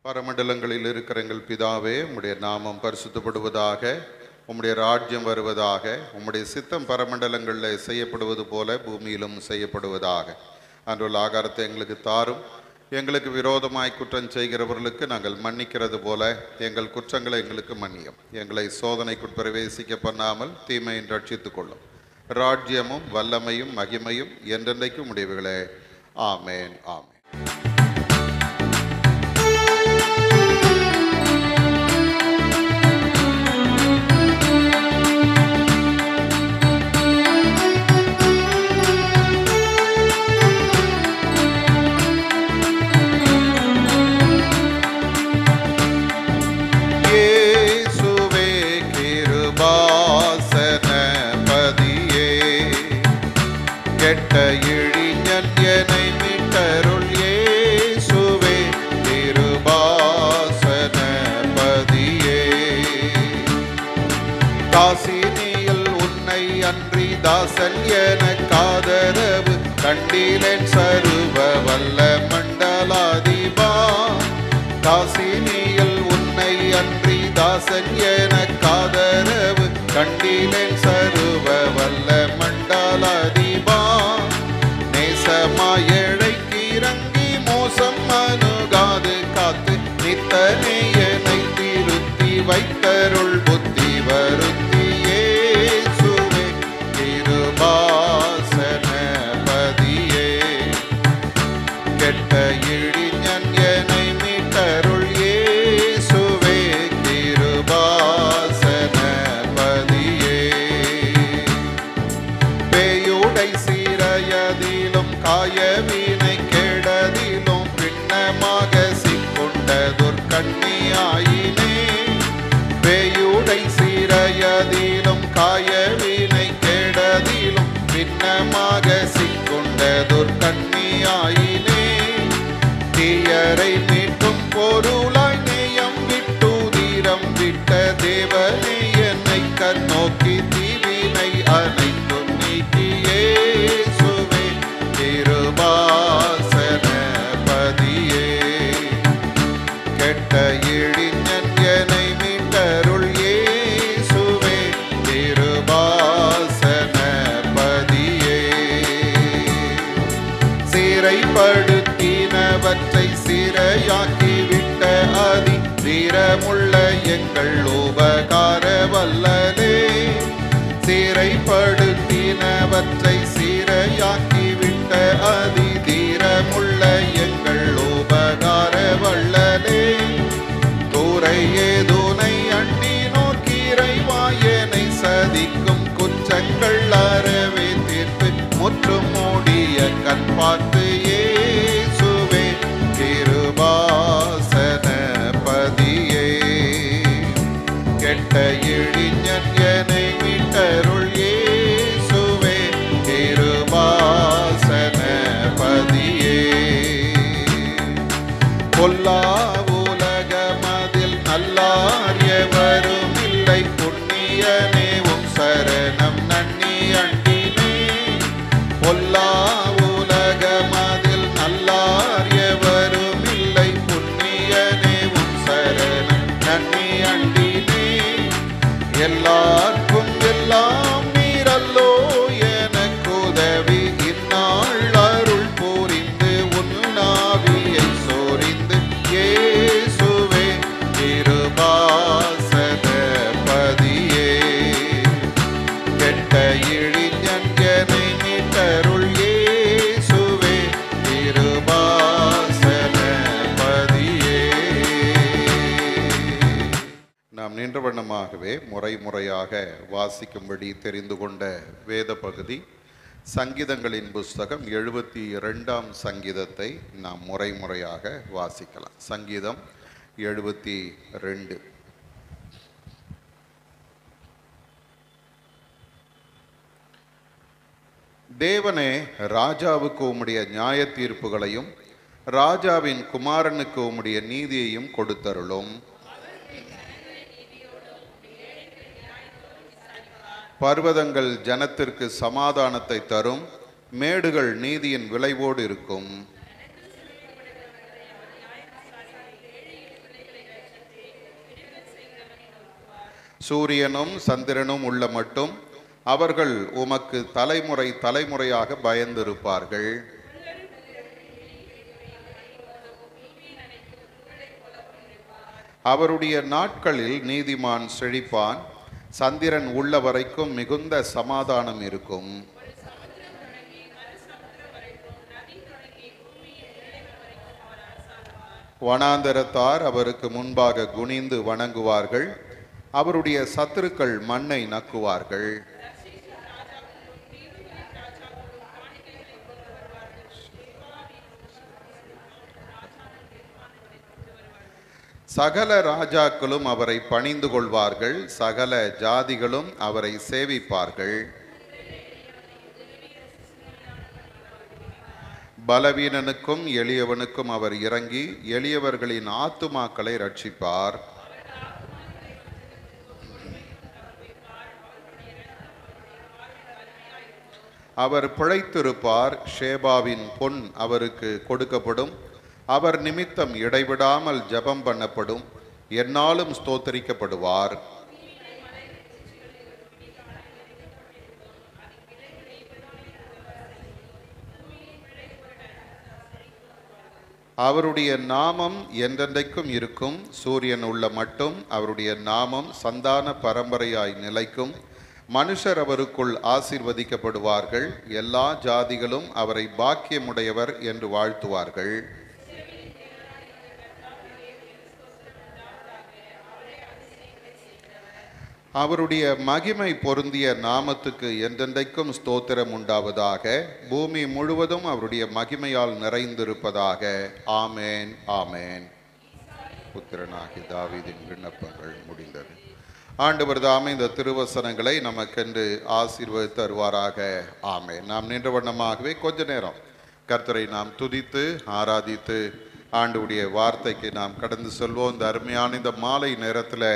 பரமண்டலங்களில் இருக்கிற எங்கள் பிதாவே, உம்முடைய நாமம் பரிசுத்தப்படுவதாக, உம்முடைய ராஜ்யம் வருவதாக, உம்முடைய சித்தம் பரமண்டலங்களில் செய்யப்படுவது போல பூமியிலும் செய்யப்படுவதாக. அன்றுள்ள ஆகாரத்தை எங்களுக்கு தாரும். எங்களுக்கு விரோதமாய் குற்றம் செய்கிறவர்களுக்கு நாங்கள் மன்னிக்கிறது போல எங்கள் குற்றங்களை எங்களுக்கு மன்னியும். எங்களை சோதனைக்குட் பிரவேசிக்க பண்ணாமல் தீமையின் ரட்சித்துக் கொள்ளும். ராஜ்யமும் வல்லமையும் மகிமையும் என்றென்றைக்கும் உடையவைகளே. ஆமேன், ஆமேன். கெட்ட இழிஞன் என்னை மீட்டருள் இயேசுவே, கிருபாசன பதியே. காசினியில் உன்னை அன்றி தாசன் எனக்காதரவு கண்டிலேன் சருவ வல்ல மண்டலாதிபா. காசினியில் உன்னை அன்றி தாசன் எனக்காதரவு கண்டிலேன் சருவ வல்ல மண்டலாதிபா. நேசமாயழைக்கு இறங்கி மோசம் அணுகாது காத்து நித்தனை என்னை திருத்தி வைத்தருள் புத்தி வருத்தி இயேசுவே, கிருபாசன பதியே. கெட்ட இழிஞன் என்னை மீட்டருள் இயேசுவே, கிருபாசன பதியே. பேயுடை சீரையதிலும் காயவினை கெடதிலும் பின்னமாக சிக்கொண்டதொர்கண்ணியாயினே. பேயுடை சீரையதிலும் காயவினை கெடதிலும் பின்னமாக சிக்கொண்டதொர்கண்ணியாயினே. தீயரை மீட்டும் பொருளாய் நேயம் விட்டு தீரம் விட்ட தேவனே, என்னை கண்ணோக்கி தீவினை அனைத்தும் நீக்கி இயேசுவே, கிருபாசன பதியே. கெட்ட இழிஞன் என்னை மீட்டருள் இயேசுவே, கிருபாசன பதியே. சிறைப்படுத்தினவற்றை சிறையாக்கி விட்ட அதி தீரமுள்ள எங்கள் உபகார வல்லலே. சிறைப்படுத்தினவற்றை சிறையாக்கி விட்ட அதி தீரமுள்ள எங்கள் உபகார வல்லலே. கூரையே துணை அண்டி நோக்கி இறைவாயனை சதிக்கும் குற்றங்கள் அறவே தீர்த்து முற்றும் மூடிய கண் பார்த்து இயேசுவே, கிருபாசன பதியே. கெட்ட இழிஞன் என்னை மீட்டருள் இயேசுவே, கிருபாசன பதியே. பொல்லா உலகமதில் நல்லார் எவரும் இல்லை, புண்ணியனேவும் சரணம் நன்னி அண்டினே. பொல்லா உலகமதில் நல்லார் எவரும் இல்லை, புண்ணியனேவும் சரணம் நன்னி அண்டினே. எல்லாருக்கும் எல்லாம் நீரல்லோ எனக்கு உதவி, இந்நாள் அருள் புரிந்து உன் நாவியை சோரிந்து இயேசுவே, கிருபாசன பதியே. கெட்ட இழிஞன் என்னை மீட்டருள் இயேசுவே, கிருபாசன பதியே. நாம் நின்ற வண்ணமாகவே முறையாக வாசிக்கும்படி தெரிந்து கொண்ட வேத பகுதி சங்கீதங்களின் புஸ்தகம் 72ஆம் சங்கீதத்தை நாம் முறையாக வாசிக்கலாம். சங்கீதம் 72. தேவனே, ராஜாவுக்கு உம்முடைய நியாய தீர்ப்புகளையும் ராஜாவின் குமாரனுக்கு உம்முடைய நீதியையும் கொடுத்தருளும். பர்வதங்கள் ஜனத்திற்கு சமாதானத்தை தரும், மேடுகள் நீதியின் விளைவோடு இருக்கும். சூரியனும் சந்திரனும் உள்ள மட்டும் அவர்கள் உமக்கு தலைமுறை தலைமுறையாக பயந்திருப்பார்கள். அவருடைய நாட்களில் நீதிமான் செழிப்பான். சந்திரன் உள்ள வரைக்கும் மிகுந்த சமாதானம் இருக்கும். வனாந்தரத்தார் அவருக்கு முன்பாக குனிந்து வணங்குவார்கள். அவருடைய சத்துருக்கள் மண்ணை நக்குவார்கள். சகல ராஜாக்களும் அவரை பணிந்து கொள்வார்கள். சகல ஜாதிகளும் அவரை சேவிப்பார்கள். பலவீனனுக்கும் எளியவனுக்கும் அவர் இறங்கி எளியவர்களின் ஆத்துமாக்களை ரட்சிப்பார். அவர் பிழைத்திருப்பார். ஷேபாவின் பொன் அவருக்கு கொடுக்கப்படும். அவர் நிமித்தம் இடைவிடாமல் ஜெபம் பண்ணப்படும். எந்நாளும் ஸ்தோத்தரிக்கப்படுவார். அவருடைய நாமம் என்றென்றைக்கும் இருக்கும். சூரியன் உள்ள மட்டும் அவருடைய நாமம் சந்தான பரம்பரையாய் நிலைக்கும். மனுஷர் அவருக்குள் ஆசீர்வதிக்கப்படுவார்கள். எல்லா ஜாதிகளும் அவரை பாக்கியமுடையவர் என்று வாழ்த்துவார்கள். அவருடைய மகிமை பொருந்திய நாமத்துக்கு என்றென்றைக்கும் ஸ்தோத்திரம் உண்டாவதாக. பூமி முழுவதும் அவருடைய மகிமையால் நிறைந்திருப்பதாக. ஆமேன், ஆமேன். புத்திரனாகி தாவீதின் விண்ணப்பங்கள் முடிந்தது. ஆண்டவர் தாமே இந்த திருவசனங்களை நமக்கென்று ஆசீர்வதித்து தருவாராக. ஆமேன். நாம் நின்ற வண்ணமாகவே கொஞ்ச நேரம் கர்த்தரை நாம் துதித்து ஆராதித்து ஆண்டவருடைய வார்த்தைக்கு நாம் கடந்து செல்வோம். இந்த அருமையான இந்த மாலை நேரத்தில்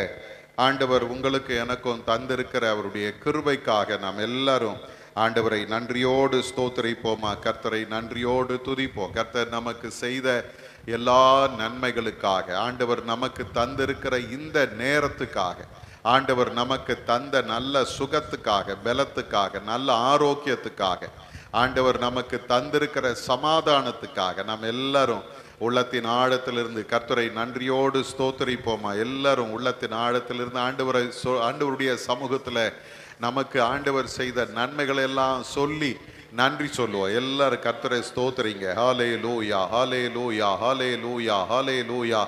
ஆண்டவர் உங்களுக்கு எனக்கும் தந்திருக்கிற அவருடைய கிருபைக்காக நாம் எல்லாரும் ஆண்டவரை நன்றியோடு ஸ்தோத்திரிப்போமா. கர்த்தரை நன்றியோடு துதிப்போம். கர்த்தர் நமக்கு செய்த எல்லா நன்மைகளுக்காக, ஆண்டவர் நமக்கு தந்திருக்கிற இந்த நேரத்துக்காக, ஆண்டவர் நமக்கு தந்த நல்ல சுகத்துக்காக, பலத்துக்காக, நல்ல ஆரோக்கியத்துக்காக, ஆண்டவர் நமக்கு தந்திருக்கிற சமாதானத்துக்காக நாம் எல்லாரும் உள்ளத்தின் ஆழத்திலிருந்து கர்த்தரை நன்றியோடு ஸ்தோத்திரிப்போமா. எல்லாரும் உள்ளத்தின் ஆழத்திலிருந்து ஆண்டவருடைய சமூகத்தில் நமக்கு ஆண்டவர் செய்த நன்மைகளை எல்லாம் சொல்லி நன்றி சொல்லுவோம். எல்லாரும் கர்த்தரை ஸ்தோத்திரிங்க. ஹாலே லூயா, ஹாலே லூயா, ஹாலே லூயா, ஹாலே லூயா.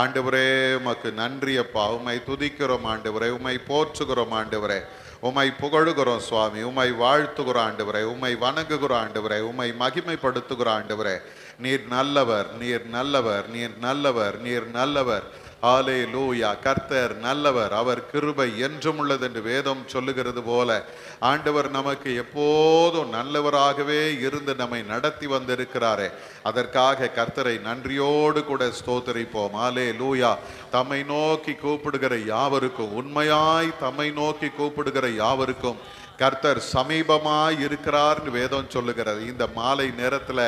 ஆண்டவரே உமக்கு நன்றியப்பா. உம்மை துதிக்கிறோம் ஆண்டவரே, உம்மை போற்றுகிறோம் ஆண்டவரே, உம்மை புகழுகிறோம் சுவாமி, உம்மை வாழ்த்துகிறோம் ஆண்டவரே, உம்மை வணங்குகிறோம் ஆண்டவரே, உம்மை மகிமைப்படுத்துகிறோம் ஆண்டவரே. நீர் நல்லவர், நீர் நல்லவர், நீர் நல்லவர், நீர் நல்லவர். ஹல்லேலூயா. கர்த்தர் நல்லவர், அவர் கிருபை என்றும் உள்ளது என்று வேதம் சொல்லுகிறது போல ஆண்டவர் நமக்கு எப்போதும் நல்லவராகவே இருந்து நம்மை நடத்தி வந்திருக்கிறாரே, அதற்காக கர்த்தரை நன்றியோடு கூட ஸ்தோத்திரிப்போம். ஹல்லேலூயா. தம்மை நோக்கி கூப்பிடுகிற யாவருக்கும், உண்மையாய் தம்மை நோக்கி கூப்பிடுகிற யாவருக்கும் கர்த்தர் சமீபமாய் இருக்கிறார்னு வேதம் சொல்லுகிறது. இந்த மாலை நேரத்தில்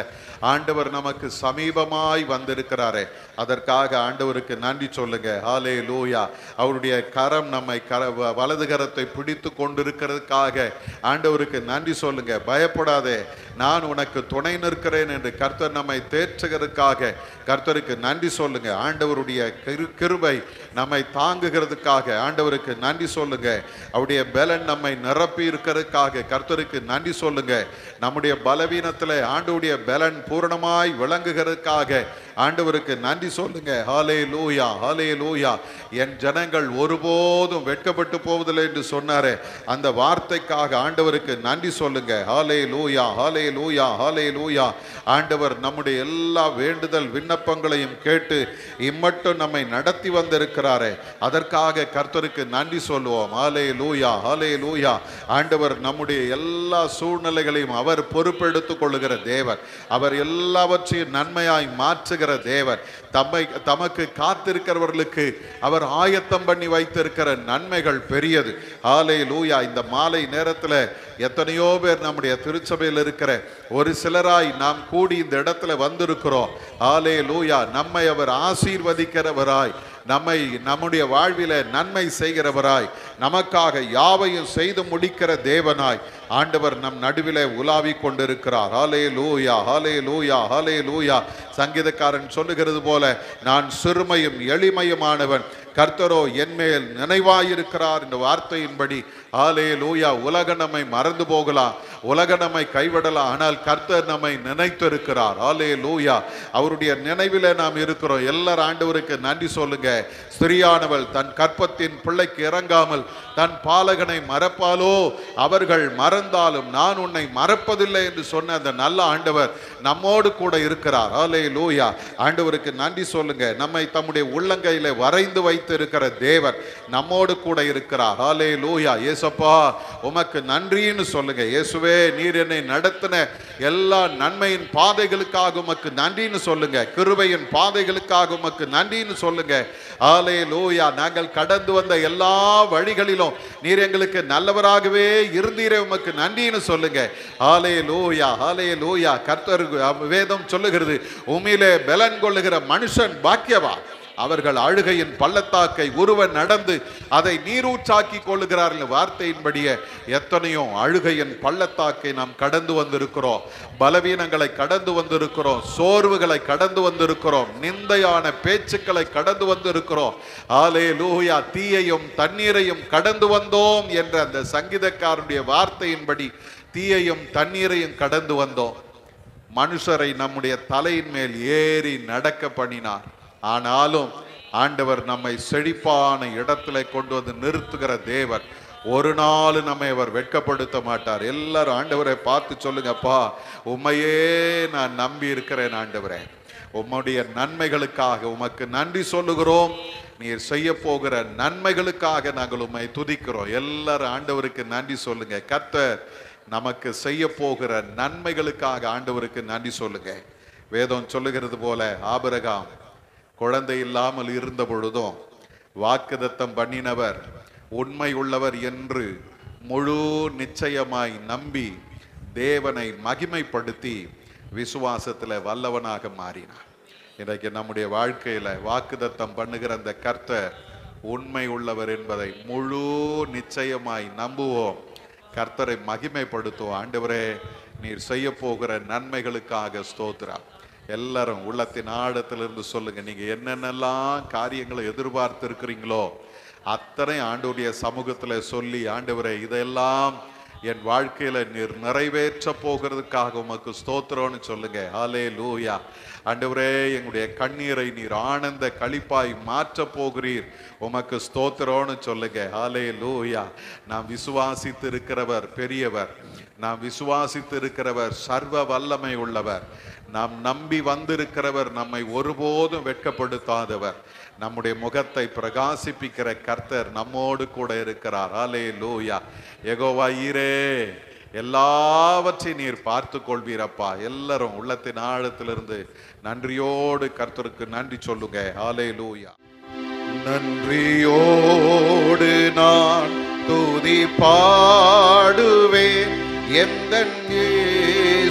ஆண்டவர் நமக்கு சமீபமாய் வந்திருக்கிறாரே, அதற்காக ஆண்டவருக்கு நன்றி சொல்லுங்க. ஹல்லேலூயா. அவருடைய கரம் நம்மை வலது கரத்தை பிடித்து கொண்டிருக்கிறதுக்காக ஆண்டவருக்கு நன்றி சொல்லுங்க. பயப்படாதே, நான் உனக்கு துணை நிற்கிறேன் என்று கர்த்தர் நம்மை தேற்றுகிறதுக்காக கர்த்தருக்கு நன்றி சொல்லுங்க. ஆண்டவருடைய கிருபை நம்மை தாங்குகிறதுக்காக ஆண்டவருக்கு நன்றி சொல்லுங்க. அவருடைய பலன் நம்மை நிரப்பி இருக்கிறதுக்காக கர்த்தருக்கு நன்றி சொல்லுங்க. நம்முடைய பலவீனத்தில் ஆண்டவருடைய பலன் பூரணமாய் விளங்குகிறதுக்காக ஆண்டவருக்கு நன்றி சொல்லுங்க. ஹல்லேலூயா, ஹல்லேலூயா. என் ஜனங்கள் ஒருபோதும் வெட்கப்பட்டு போவதில்லை என்று சொன்னாரே, அந்த வார்த்தைக்காக ஆண்டவருக்கு நன்றி சொல்லுங்க. ஹல்லேலூயா, ஹல்லேலூயா, ஹல்லேலூயா. ஆண்டவர் நம்முடைய எல்லா வேண்டுதல் விண்ணப்பங்களையும் கேட்டு இம்மட்டும் நம்மை நடத்தி வந்திருக்கிறாரே, அதற்காக கர்த்தருக்கு நன்றி சொல்லுவோம். ஹல்லேலூயா, ஹல்லேலூயா. ஆண்டவர் நம்முடைய எல்லா சூழ்நிலைகளையும் அவர் பொறுப்பெடுத்துக் கொள்ளுகிற தேவர், அவர் எல்லாவற்றையும் நன்மையாய் மாற்றுகிற தேவர், தமக்கு காத்திருக்கிறவர்களுக்கு அவர் ஆயத்தம் பண்ணி வைத்திருக்கிற நன்மைகள் பெரியது. ஹல்லேலூயா. இந்த மாலை நேரத்தில் எத்தனையோ பேர் நம்முடைய திருச்சபையில் இருக்கிற ஒரு சிலராய் நாம் கூடி இந்த இடத்துல வந்திருக்கிறோம். ஹல்லேலூயா. நம்மை அவர் ஆசீர்வதிக்கிறவராய் நம்முடைய வாழ்வில நன்மை செய்கிறவராய், நமக்காக யாவையும் செய்து முடிக்கிற தேவனாய் ஆண்டவர் நம் நடுவிலே உலாவி கொண்டிருக்கிறார். ஹல்லேலூயா, ஹல்லேலூயா, ஹல்லேலூயா. சங்கீதக்காரன் சொல்லுகிறது போல, நான் சிறுமையும் எளிமையுமானவன், கர்த்தரோ என்மேல் நினைவாயிருக்கிறார் என்ற வார்த்தையின்படி ஹல்லேலூயா. உலக நம்மை மறந்து போகலாம், உலக நம்மை கைவிடலாம், ஆனால் கர்த்தர் நம்மை நினைத்திருக்கிறார். ஹல்லேலூயா. அவருடைய நினைவில நாம் இருக்கிறோம். எல்லாரும் ஆண்டவருக்கு நன்றி சொல்லுங்க. ஸ்திரியானவள் தன் கற்பத்தின் பிள்ளைக்கு இறங்காமல் தன் பாலகனை மறப்பாலோ? அவர்கள் மறந்தாலும் நான் உன்னை மறப்பதில்லை என்று சொன்ன அந்த நல்ல ஆண்டவர் நம்மோடு கூட இருக்கிறார். ஹல்லேலூயா. ஆண்டவருக்கு நன்றி சொல்லுங்க. நம்மை தம்முடைய உள்ளங்கையில வரைந்து வைத்திருக்கிற தேவன் நம்மோடு கூட இருக்கிறார். ஹல்லேலூயா. இயேசப்பா உமக்கு நன்றின்னு சொல்லுங்க. இயேசுவே, நீர் என்னை நடத்தின எல்லா நன்மையின் பாதைகளுக்காக உமக்கு நன்றின்னு சொல்லுங்க. கிருபையின் பாதைகளுக்காக உமக்கு நன்றின்னு சொல்லுங்க. ஹல்லேலூயா. நாங்கள் கடந்து வந்த எல்லா வழிகளிலும் நீர் எங்களுக்கு நல்லவராகவே இருந்தீரே, உமக்கு நன்றின்னு சொல்லுங்க. ஹல்லேலூயா, ஹல்லேலூயா. கர்த்தர் வேதம் சொல்லுகிறது, உம்மிலே பலன் கொள்ளுகிற மனுஷன் பாக்கியவான், அவர்கள் அழுகையின் பள்ளத்தாக்கை ஒருவன் நடந்து அதை நீரூற்றாக்கி கொள்ளுகிறார்கள். வார்த்தையின்படியே எத்தனையோ அழுகையின் பள்ளத்தாக்கை நாம் கடந்து வந்திருக்கிறோம். பலவீனங்களை கடந்து வந்திருக்கிறோம், சோர்வுகளை கடந்து வந்திருக்கிறோம், நிந்தையான பேச்சுக்களை கடந்து வந்திருக்கிறோம். ஹல்லேலூயா. தீயையும் தண்ணீரையும் கடந்து வந்தோம் என்ற அந்த சங்கீதக்காரனுடைய வார்த்தையின்படி தீயையும் தண்ணீரையும் கடந்து வந்தோம். மனுஷரை நம்முடைய தலையின் மேல் ஏறி நடக்க பண்ணினார். ஆனாலும் ஆண்டவர் நம்மை செழிப்பான இடத்துல கொண்டு வந்து நிறுத்துகிற தேவர். ஒரு நாள் நம்மை அவர் வெட்கப்படுத்த மாட்டார். எல்லாரும் ஆண்டவரை பார்த்து சொல்லுங்கப்பா, உம்மையே நான் நம்பி இருக்கிறேன் ஆண்டவரே. உம்முடைய நன்மைகளுக்காக உமக்கு நன்றி சொல்லுகிறோம். நீர் செய்ய போகிற நன்மைகளுக்காக நாங்கள் உம்மை துதிக்கிறோம். எல்லாரும் ஆண்டவருக்கு நன்றி சொல்லுங்க. கர்த்தர் நமக்கு செய்ய போகிற நன்மைகளுக்காக ஆண்டவருக்கு நன்றி சொல்லுங்க. வேதம் சொல்லுகிறது போல, ஆபிரகாம் குழந்தை இல்லாமல் இருந்த பொழுதும் வாக்குதத்தம் பண்ணினவர் உண்மை உள்ளவர் என்று முழு நிச்சயமாய் நம்பி தேவனை மகிமைப்படுத்தி விசுவாசத்தில் வல்லவனாக மாறினார். இன்றைக்கு நம்முடைய வாழ்க்கையில வாக்குதத்தம் பண்ணுகிற அந்த கர்த்தர் உண்மை உள்ளவர் என்பதை முழு நிச்சயமாய் நம்புவோம். கர்த்தரை மகிமைப்படுத்துவோம். ஆண்டவரே, நீர் செய்ய போகிற நன்மைகளுக்காக ஸ்தோத்திரம். எல்லாரும் உள்ளத்தின் ஆழத்திலிருந்து சொல்லுங்க. நீங்க என்னென்னலாம் காரியங்களை எதிர்பார்த்து இருக்கிறீங்களோ அத்தனை ஆண்டவருடைய சமூகத்துல சொல்லி, ஆண்டவரே இதெல்லாம் என் வாழ்க்கையில நீர் நிறைவேற்ற போகிறதுக்காக உமக்கு ஸ்தோத்திரம்னு சொல்லுங்க. ஹல்லேலூயா. ஆண்டவரே, எங்களுடைய கண்ணீரை நீர் ஆனந்த களிப்பாய் மாற்ற போகிறீர், உமக்கு ஸ்தோத்திரம்னு சொல்லுங்க. ஹல்லேலூயா. நாம் விசுவாசித்து இருக்கிறவர் பெரியவர், நாம் விசுவாசித்து இருக்கிறவர் சர்வ வல்லமை உள்ளவர், நாம் நம்பி வந்திருக்கிறவர் நம்மை ஒருபோதும் வெட்கப்படுத்தாதவர், நம்முடைய முகத்தை பிரகாசிப்பிக்கிற கர்த்தர் நம்மோடு கூட இருக்கிறார். ஹல்லேலூயா. யெகோவா ஈரே, எல்லாவற்றையும் நீர் பார்த்து கொள்வீரப்பா. எல்லாரும் உள்ளத்தின் ஆழத்திலிருந்து நன்றியோடு கர்த்தருக்கு நன்றி சொல்லுங்க. ஹல்லேலூயா. நன்றியோடு நான் துதி பாடுவேன் எந்தன் இயேசுராஜனே.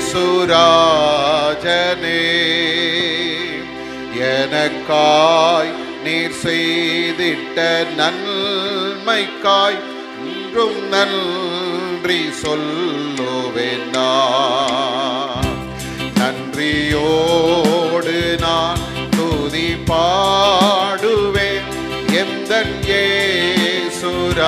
எனக்காய் நீர் செய்திட்ட நன்மைக்காய் இன்றும் நன்றி சொல்லுவேன் நான். நன்றியோடு நான் துதி பாடுவேன் எந்தன் இயேசுராஜனே.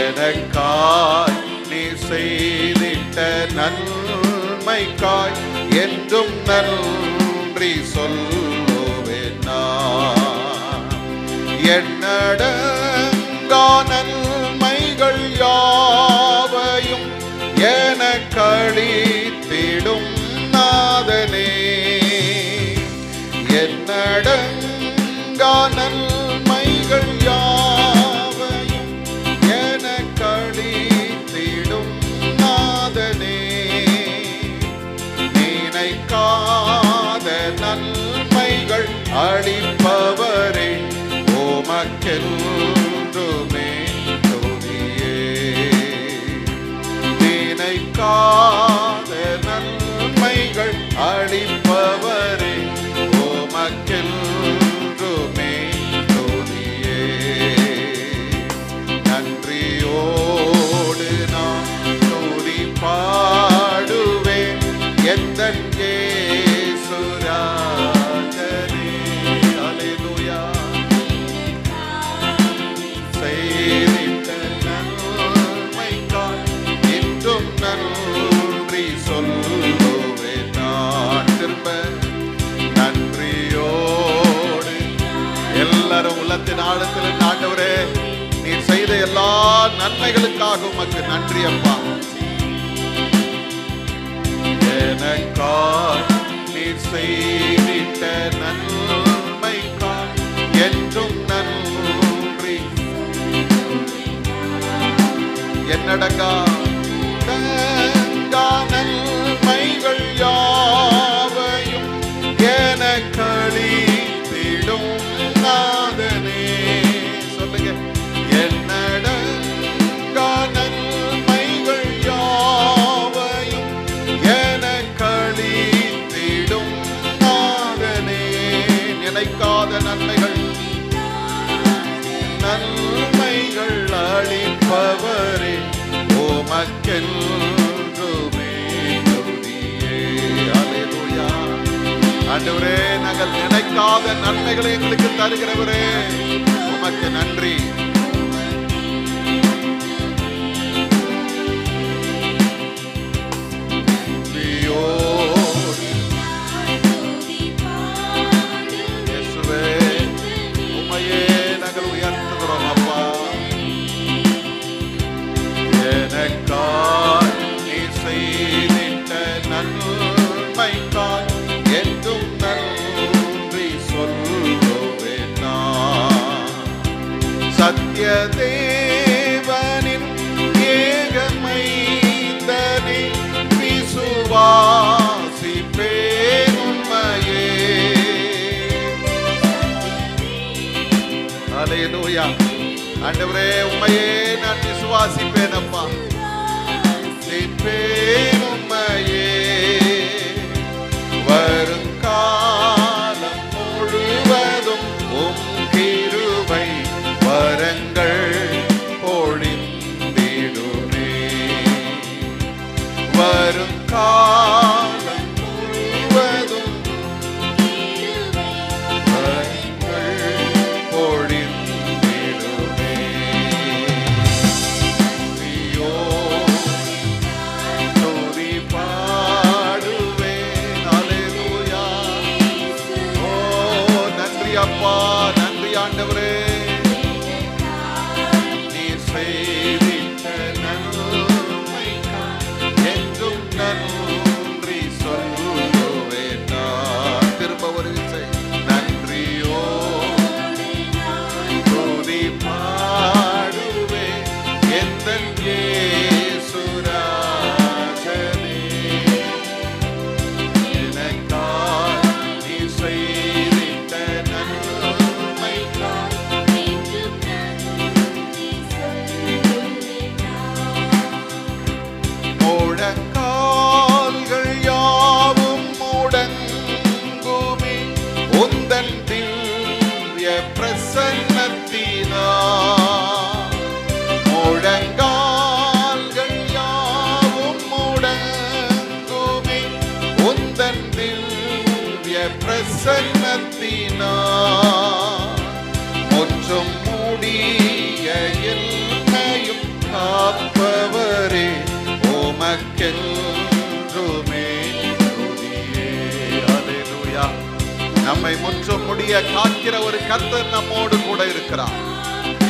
எனக்காய் நீ செய்திட்ட நன்மைக்காய் என்றும் நன்றி சொல்லுவேன் நான். என்னடங்கா நன்மைகள் யாவையும் எனக்களித்திடும் நாதனே. என்னடங்கா நன்மைகள் யாவையும் எனக்களித்திடும் நாதனே. நினைக்காத நன்மைகள் அளிப்பவரே, உமக்கென்றுமே நன்மைகளுக்காக உமக்கு நன்றி அப்பா. எனக்காய் நீர் செய்திட்ட நன்மைக்காய் என்றும் நன்றி. என்னடங்கா நன்மைகள் யாவையும் எனக்களித்திடும் நாதனே. சொல்லுங்க. என்னடங்கா நன்மைகள் யாவையும் எனக்களித்திடும் நாதனே. நினைக்காத நன்மைகள் நன்மைகள் அளிப்பவரே உமக்கென்றுமே துதியே. அல்லேலூயா. ஆண்டவரே, நாங்கள் நினைக்காத நன்மைகளை எங்களுக்கு தருகிறவரே உமக்கு நன்றி. இயேசுவே, உம்மையே நாங்கள் உயர்த்துகிறோம் அப்பா. எனக்காய் நீ செய்திட்ட நன்மைக்காய் என்றும் நன்றி சொல்லுவேன் நான். சத்திய தேவனின் ஏகமைந்தனே விசுவாசிப்பேன் உம்மையே. அல்லேலூயா. ஆண்டவரே, உம்மையே நான் விசுவாசிப்பேன் அப்பா. சிப்பேன் உம்மையே. வருங்காலம் முழுவதும் உம் கிருபை வரங்கள் பொழிந்திடுமே. வருங்காலம் முழுவதும் வரங்கள் பொழிந்திடுமே. துதி பாடுவேன். அல்லேலூயா. ஓ நன்றி அப்பா, நன்றி ஆண்டவரே. நீர் செய்திட்ட நன்மைக்காய் என்றும் நன்றி சொல்லுவேன் நான். திரும்ப ஒரு விசை. நன்றியோ துதி பாடுவேன் எந்தன் இயேசுராஜனே. எனக்காய் நீ செய்திட்ட நன்மைக்காய் முழங்கால்கள் யாவும் முடங்குமே உந்தன் திவ்ய பிரசன்னத்தினால். முழங்கால்கள் யாவும் முடங்குமே உந்தன் திவ்ய பிரசன்னத்தினால். முற்றும் மூடிய என்னையும் காப்பவரே உமக்கென்றுமே துதியே. அல்லேலூயா. நம்மை முற்றும் முடிய காக்கிற ஒரு கர்த்தர் நம்மோடு கூட இருக்கிறார்.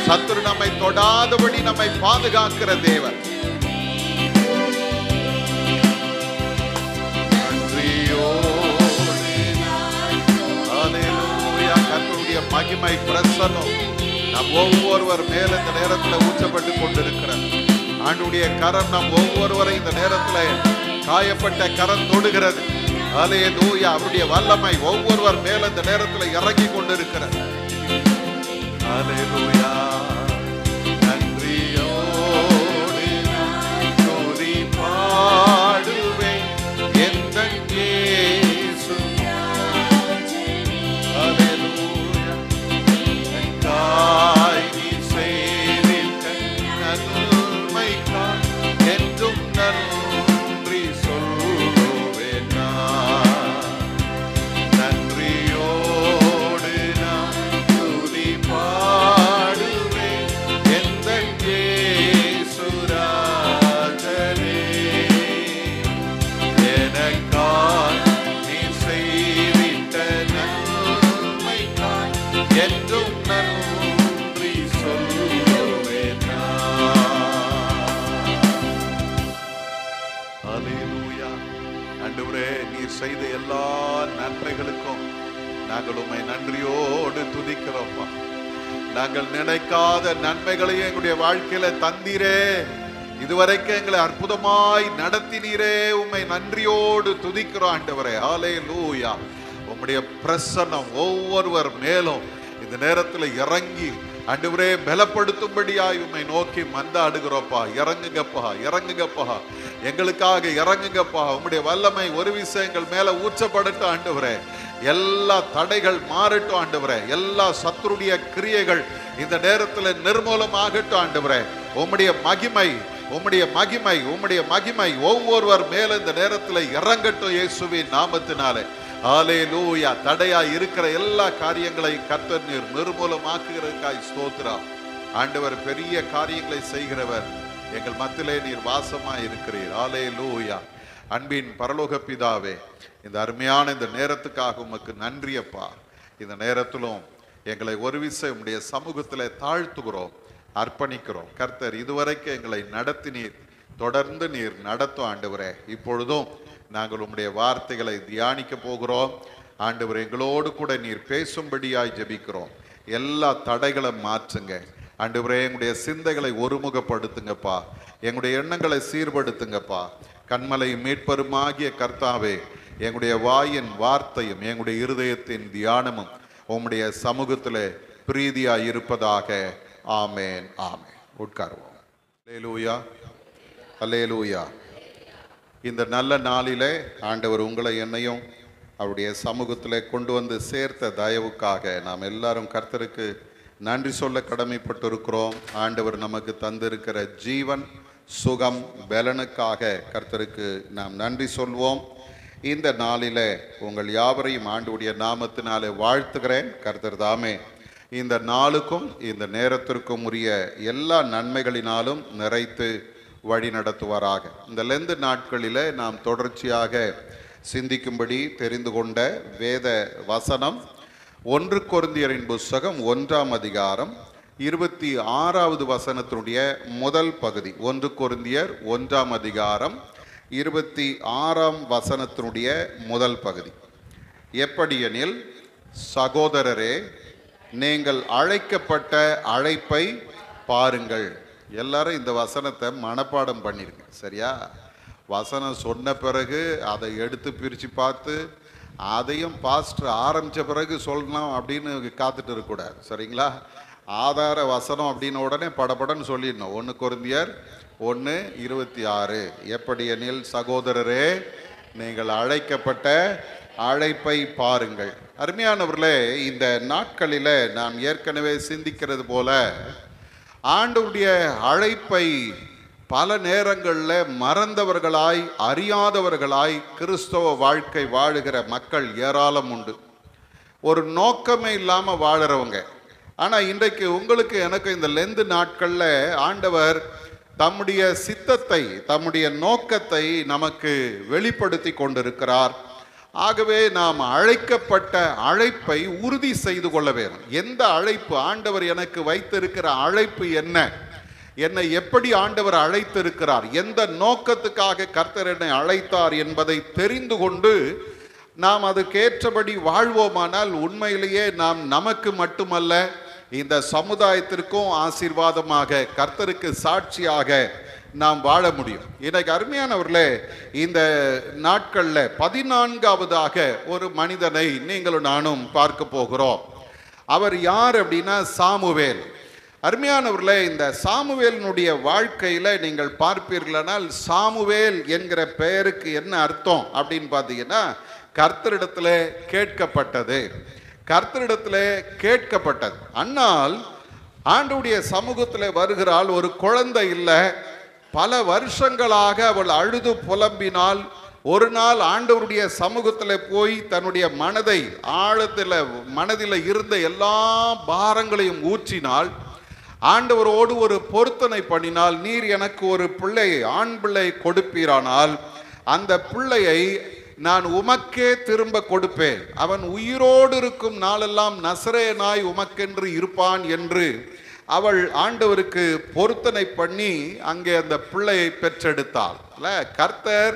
சத்துரு நம்மை தொடாதபடி நம்மை பாதுகாக்கிற தேவன். அல்லேலூயா. கர்த்தருடைய மகிமை பிரசன்னம் நம் ஒவ்வொருவர் மேல இந்த நேரத்தில் ஊற்றப்பட்டு கொண்டிருக்கிறது. ஆண்டுடைய கரம் நம் ஒவ்வொருவரை இந்த நேரத்தில் காயப்பட்ட கரம் தொடுகிறது. அல்லேலூயா. அவருடைய வல்லமை ஒவ்வொருவர் மேல இந்த நேரத்தில் இறங்கி கொண்டிருக்கிறது. அல்லேலூயா. நன்றியோடு நான் துதி பாடுவேன் எந்தன் இயேசு. அல்லேலூயா. எனக்காய் நீ செய்திட்ட நன்மைக்காய் என்றும் நன்றி சொல்லுவேன் நான். நன்றியோடு நான் துதி பாடுவேன் எந்தன் இயேசுராஜனே. எனக்காய் நீ செய்திட்ட நன்மைக்காய் என்றும் நன்றி சொல்லுவேன் நான். நாங்கள் உம்மை நன்றியோடு துதிக்கிறோம்ப்பா. நாங்கள் நினைக்காத நன்மைகளையும் எங்களுடைய வாழ்க்கையில தந்தீரே, இதுவரைக்கும் எங்களை அற்புதமாய் நடத்தினீரே, உம்மை நன்றியோடு துதிக்கிறோம் ஆண்டவரே. ஹல்லேலூயா. உம்முடைய பிரசன்னம் ஒவ்வொருவர் மேலும் இந்த நேரத்தில் இறங்கி ஆண்டவரே பலப்படுத்தும்படியாய் உம்மை நோக்கி மன்றாடுகிறோப்பா. இறங்குங்கப்பா, இறங்குங்கப்பா, எங்களுக்காக இறங்குங்கப்பா. உம்முடைய வல்லமை ஒரு விஷயம் எங்கள் மேல ஊற்றப்படட்டும் ஆண்டவரே. எல்லா தடைகள் மாறட்டும் ஆண்டவரே. எல்லா சத்துருடைய கிரியைகள் இந்த நேரத்தில் நிர்மூலமாகட்டும் ஆண்டவரே. உம்முடைய மகிமை, உம்முடைய மகிமை, உம்முடைய மகிமை ஒவ்வொருவர் மேல இந்த நேரத்தில் இறங்கட்டும் இயேசுவின் நாமத்தினாலே. ஹல்லேலூயா. தடையா இருக்கிற எல்லா காரியங்களையும் கர்த்தர் நீர் நிர்மூலமாக்குகிறதுக்காய் ஸ்தோத்திரம் ஆண்டவர். பெரிய காரியங்களை செய்கிறவர், எங்கள் மத்தியிலே நீர் வாசமா இருக்கிறீர். ஹல்லேலூயா. அன்பின் பரலோக பிதாவே, இந்த அருமையான இந்த நேரத்துக்காக உமக்கு நன்றியப்பா. இந்த நேரத்திலும் எங்களை ஒரு விஷயம் உம்முடைய சமூகத்தில் தாழ்த்துகிறோம், அர்ப்பணிக்கிறோம். கர்த்தர் இதுவரைக்கும் எங்களை நடத்தினீர், தொடர்ந்து நீர் நடத்தும் ஆண்டவரே. இப்பொழுதும் நாங்கள் உம்முடைய வார்த்தைகளை தியானிக்க போகிறோம் ஆண்டவர். எங்களோடு கூட நீர் பேசும்படியாய் ஜெபிக்கிறோம். எல்லா தடைகளை மாற்றுங்க ஆண்டவரே. எங்களுடைய சிந்தைகளை ஒருமுகப்படுத்துங்கப்பா. எங்களுடைய எண்ணங்களை சீர்படுத்துங்கப்பா. கண்மலை மீட்பருமாகிய கர்த்தாவே, எங்களுடைய வாயின் வார்த்தையும் எங்களுடைய இருதயத்தின் தியானமும் உம்முடைய சமூகத்தில் பிரீதியாய் இருப்பதாக. ஆமேன், ஆமேன். உட்காருவோம். அல்லேலூயா, அல்லேலூயா. இந்த நல்ல நாளிலே ஆண்டவர் உங்களை என்னையும் அவருடைய சமூகத்தில் கொண்டு வந்து சேர்த்த தயவுக்காக நாம் எல்லாரும் கர்த்தருக்கு நன்றி சொல்ல கடமைப்பட்டிருக்கிறோம். ஆண்டவர் நமக்கு தந்திருக்கிற ஜீவன், சுகம், பலனுக்காக கர்த்தருக்கு நாம் நன்றி சொல்வோம். இந்த நாளிலே உங்கள் யாவரையும் ஆண்டவருடைய நாமத்தினாலே வாழ்த்துகிறேன். கர்த்தர் தாமே இந்த நாளுக்கும் இந்த நேரத்திற்கும் உரிய எல்லா நன்மைகளினாலும் நிறைத்து வழி நடத்துவாராக. இந்த லெந்து நாட்களில் நாம் தொடர்ச்சியாக சிந்திக்கும்படி தெரிந்து கொண்ட வேத வசனம் 1 கொரிந்தியரின் புஸ்தகம் 1ஆம் அதிகாரம் 26வது வசனத்தினுடைய முதல் பகுதி. 1 கொரிந்தியர் 1ஆம் அதிகாரம் 26ஆம் வசனத்தினுடைய முதல் பகுதி. எப்படியெனில், சகோதரரே, நீங்கள் அழைக்கப்பட்ட அழைப்பை பாருங்கள். எல்லாரும் இந்த வசனத்தை மனப்பாடம் பண்ணிருங்க, சரியா? வசனம் சொன்ன பிறகு அதை எடுத்து பிரித்து பார்த்து அதையும் பாஸ்டர் ஆரம்பித்த பிறகு சொல்லலாம் அப்படின்னு காத்துட்டு இருக்கக்கூடாது, சரிங்களா? ஆதார வசனம் அப்படின்னு உடனே படப்படன்னு சொல்லிடணும். 1 கொரிந்தியர் 1:26. எப்படியெனில், சகோதரரே, நீங்கள் அழைக்கப்பட்ட அழைப்பை பாருங்கள். அருமையானவர்களே, இந்த நாட்களில் நாம் ஏற்கனவே சிந்திக்கிறது போல ஆண்டவருடைய அழைப்பை பல நேரங்களில் மறந்தவர்களாய், அறியாதவர்களாய் கிறிஸ்தவ வாழ்க்கை வாழுகிற மக்கள் ஏராளம் உண்டு. ஒரு நோக்கமே இல்லாமல் வாழுறவங்க. ஆனால் இன்றைக்கு உங்களுக்கு எனக்கு இந்த லெந்து நாட்களில் ஆண்டவர் தம்முடைய சித்தத்தை, தம்முடைய நோக்கத்தை நமக்கு வெளிப்படுத்தி கொண்டிருக்கிறார். ஆகவே நாம் அழைக்கப்பட்ட அழைப்பை உறுதி செய்து கொள்ள வேண்டும். எந்த அழைப்பு, ஆண்டவர் எனக்கு வைத்திருக்கிற அழைப்பு என்ன, என்னை எப்படி ஆண்டவர் அழைத்திருக்கிறார், எந்த நோக்கத்துக்காக கர்த்தர் என்னை அழைத்தார் என்பதை தெரிந்து கொண்டு நாம் அதுக்கேற்றபடி வாழ்வோமானால் உண்மையிலேயே நாம் நமக்கு மட்டுமல்ல, இந்த சமுதாயத்திற்கும் ஆசீர்வாதமாக, கர்த்தருக்கு சாட்சியாக நாம் வாழ முடியும். இன்னைக்கு அருமையானவர்களே, இந்த நாட்களில் 14வதாக ஒரு மனிதனை நீங்களும் நானும் பார்க்க போகிறோம். அவர் யார் அப்படின்னா சாமுவேல். அருமையானவர்களே, இந்த சாமுவேலினுடைய வாழ்க்கையில் நீங்கள் பார்ப்பீர்களானால், சாமுவேல் என்கிற பெயருக்கு என்ன அர்த்தம் அப்படின்னு பார்த்தீங்கன்னா, கர்த்தரிடத்தில் கேட்கப்பட்டது, கர்த்தரிடத்தில் கேட்கப்பட்டது. அன்னால் ஆண்டவருடைய சமூகத்தில் வருகிறாள். ஒரு குழந்தை இல்லை, பல வருஷங்களாக அவள் அழுது புலம்பினால். ஒரு நாள் ஆண்டவருடைய சமூகத்தில் போய் தன்னுடைய மனதை, மனதில் இருந்த எல்லா பாரங்களையும் ஊற்றினாள். ஆண்டவரோடு ஒரு பொருத்தனை பண்ணினால், நீர் எனக்கு ஒரு பிள்ளை, ஆண் பிள்ளை கொடுப்பீரானால் அந்த பிள்ளையை நான் உமக்கே திரும்ப கொடுப்பேன், அவன் உயிரோடு இருக்கும் நாளெல்லாம் நசரேயனாய் உமக்கென்று இருப்பான் என்று அவள் ஆண்டவருக்கு பொருத்தனை பண்ணி அங்கே அந்த பிள்ளையை பெற்றெடுத்தாள். கர்த்தர்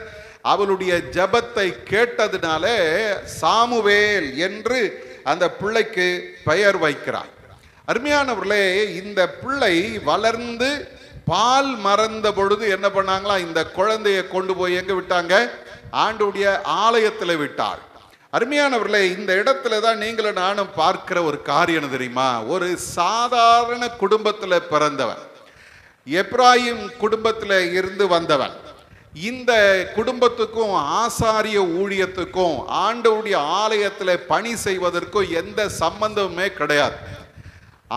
அவளுடைய ஜெபத்தை கேட்டதினாலே சாமுவேல் என்று அந்த பிள்ளைக்கு பெயர் வைக்கிறார். அருமையானவர்களே, இந்த பிள்ளை வளர்ந்து பால் மறந்த பொழுது என்ன பண்ணாங்களா, இந்த குழந்தையை கொண்டு போய் எங்க விட்டாங்க, ஆண்டவருடைய ஆலயத்தில் விட்டாள். அருமையானவர்களே, இந்த இடத்துல தான் நீங்களும் நானும் பார்க்கிற ஒரு காரியம் தெரியுமா, ஒரு சாதாரண குடும்பத்தில் பிறந்தவன், எப்ராயிம் குடும்பத்தில் இருந்து வந்தவன். இந்த குடும்பத்துக்கும் ஆசாரிய ஊழியத்துக்கும் ஆண்டவருடைய ஆலயத்தில் பணி செய்வதற்கும் எந்த சம்பந்தமுமே கிடையாது.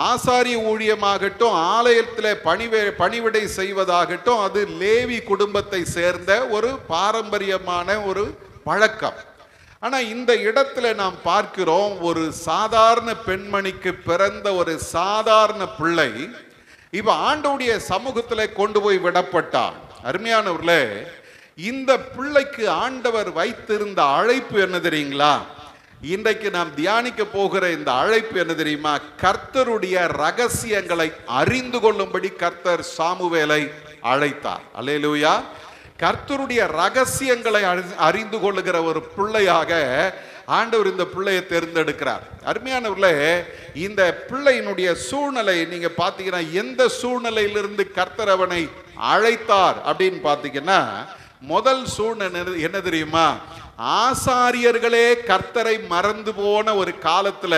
ஆசாரிய ஊழியமாகட்டும், ஆலயத்தில் பணிவிடை செய்வதாகட்டும், அது லேவி குடும்பத்தை சேர்ந்த ஒரு பாரம்பரியமான ஒரு பழக்கம். ஆனால் இந்த இடத்துல நாம் பார்க்கிறோம், ஒரு சாதாரண பெண்மணிக்கு பிறந்த ஒரு சாதாரண பிள்ளை இப்போ ஆண்டவருடைய சமூகத்தில் கொண்டு போய் விடப்பட்டான். அருமையானவர்களே, இந்த பிள்ளைக்கு ஆண்டவர் வைத்திருந்த அழைப்பு என்ன தெரியுங்களா? இன்றைக்கு நாம் தியானிக்க போகிற இந்த அழைப்பு என்ன தெரியுமா? கர்த்தருடைய ரகசியங்களை அறிந்து கொள்ளும்படி கர்த்தர் சாமுவேலை அழைத்தார். அல்லேலூயா. கர்த்தருடைய ரகசியங்களை அறிந்து கொள்ளுகிற ஒரு பிள்ளையாக ஆண்டவர் இந்த பிள்ளையை தேர்ந்தெடுக்கிறார். அருமையானவர்களே, இந்த பிள்ளையினுடைய சூழ்நிலை நீங்க பார்த்தீங்கன்னா, எந்த சூழ்நிலையிலிருந்து கர்த்தர் அவனை அழைத்தார் அப்படின்னு பார்த்தீங்கன்னா, முதல் சூழ்நிலை என்ன தெரியுமா? ஆசாரியர்களே கர்த்தரை மறந்து போன ஒரு காலத்துல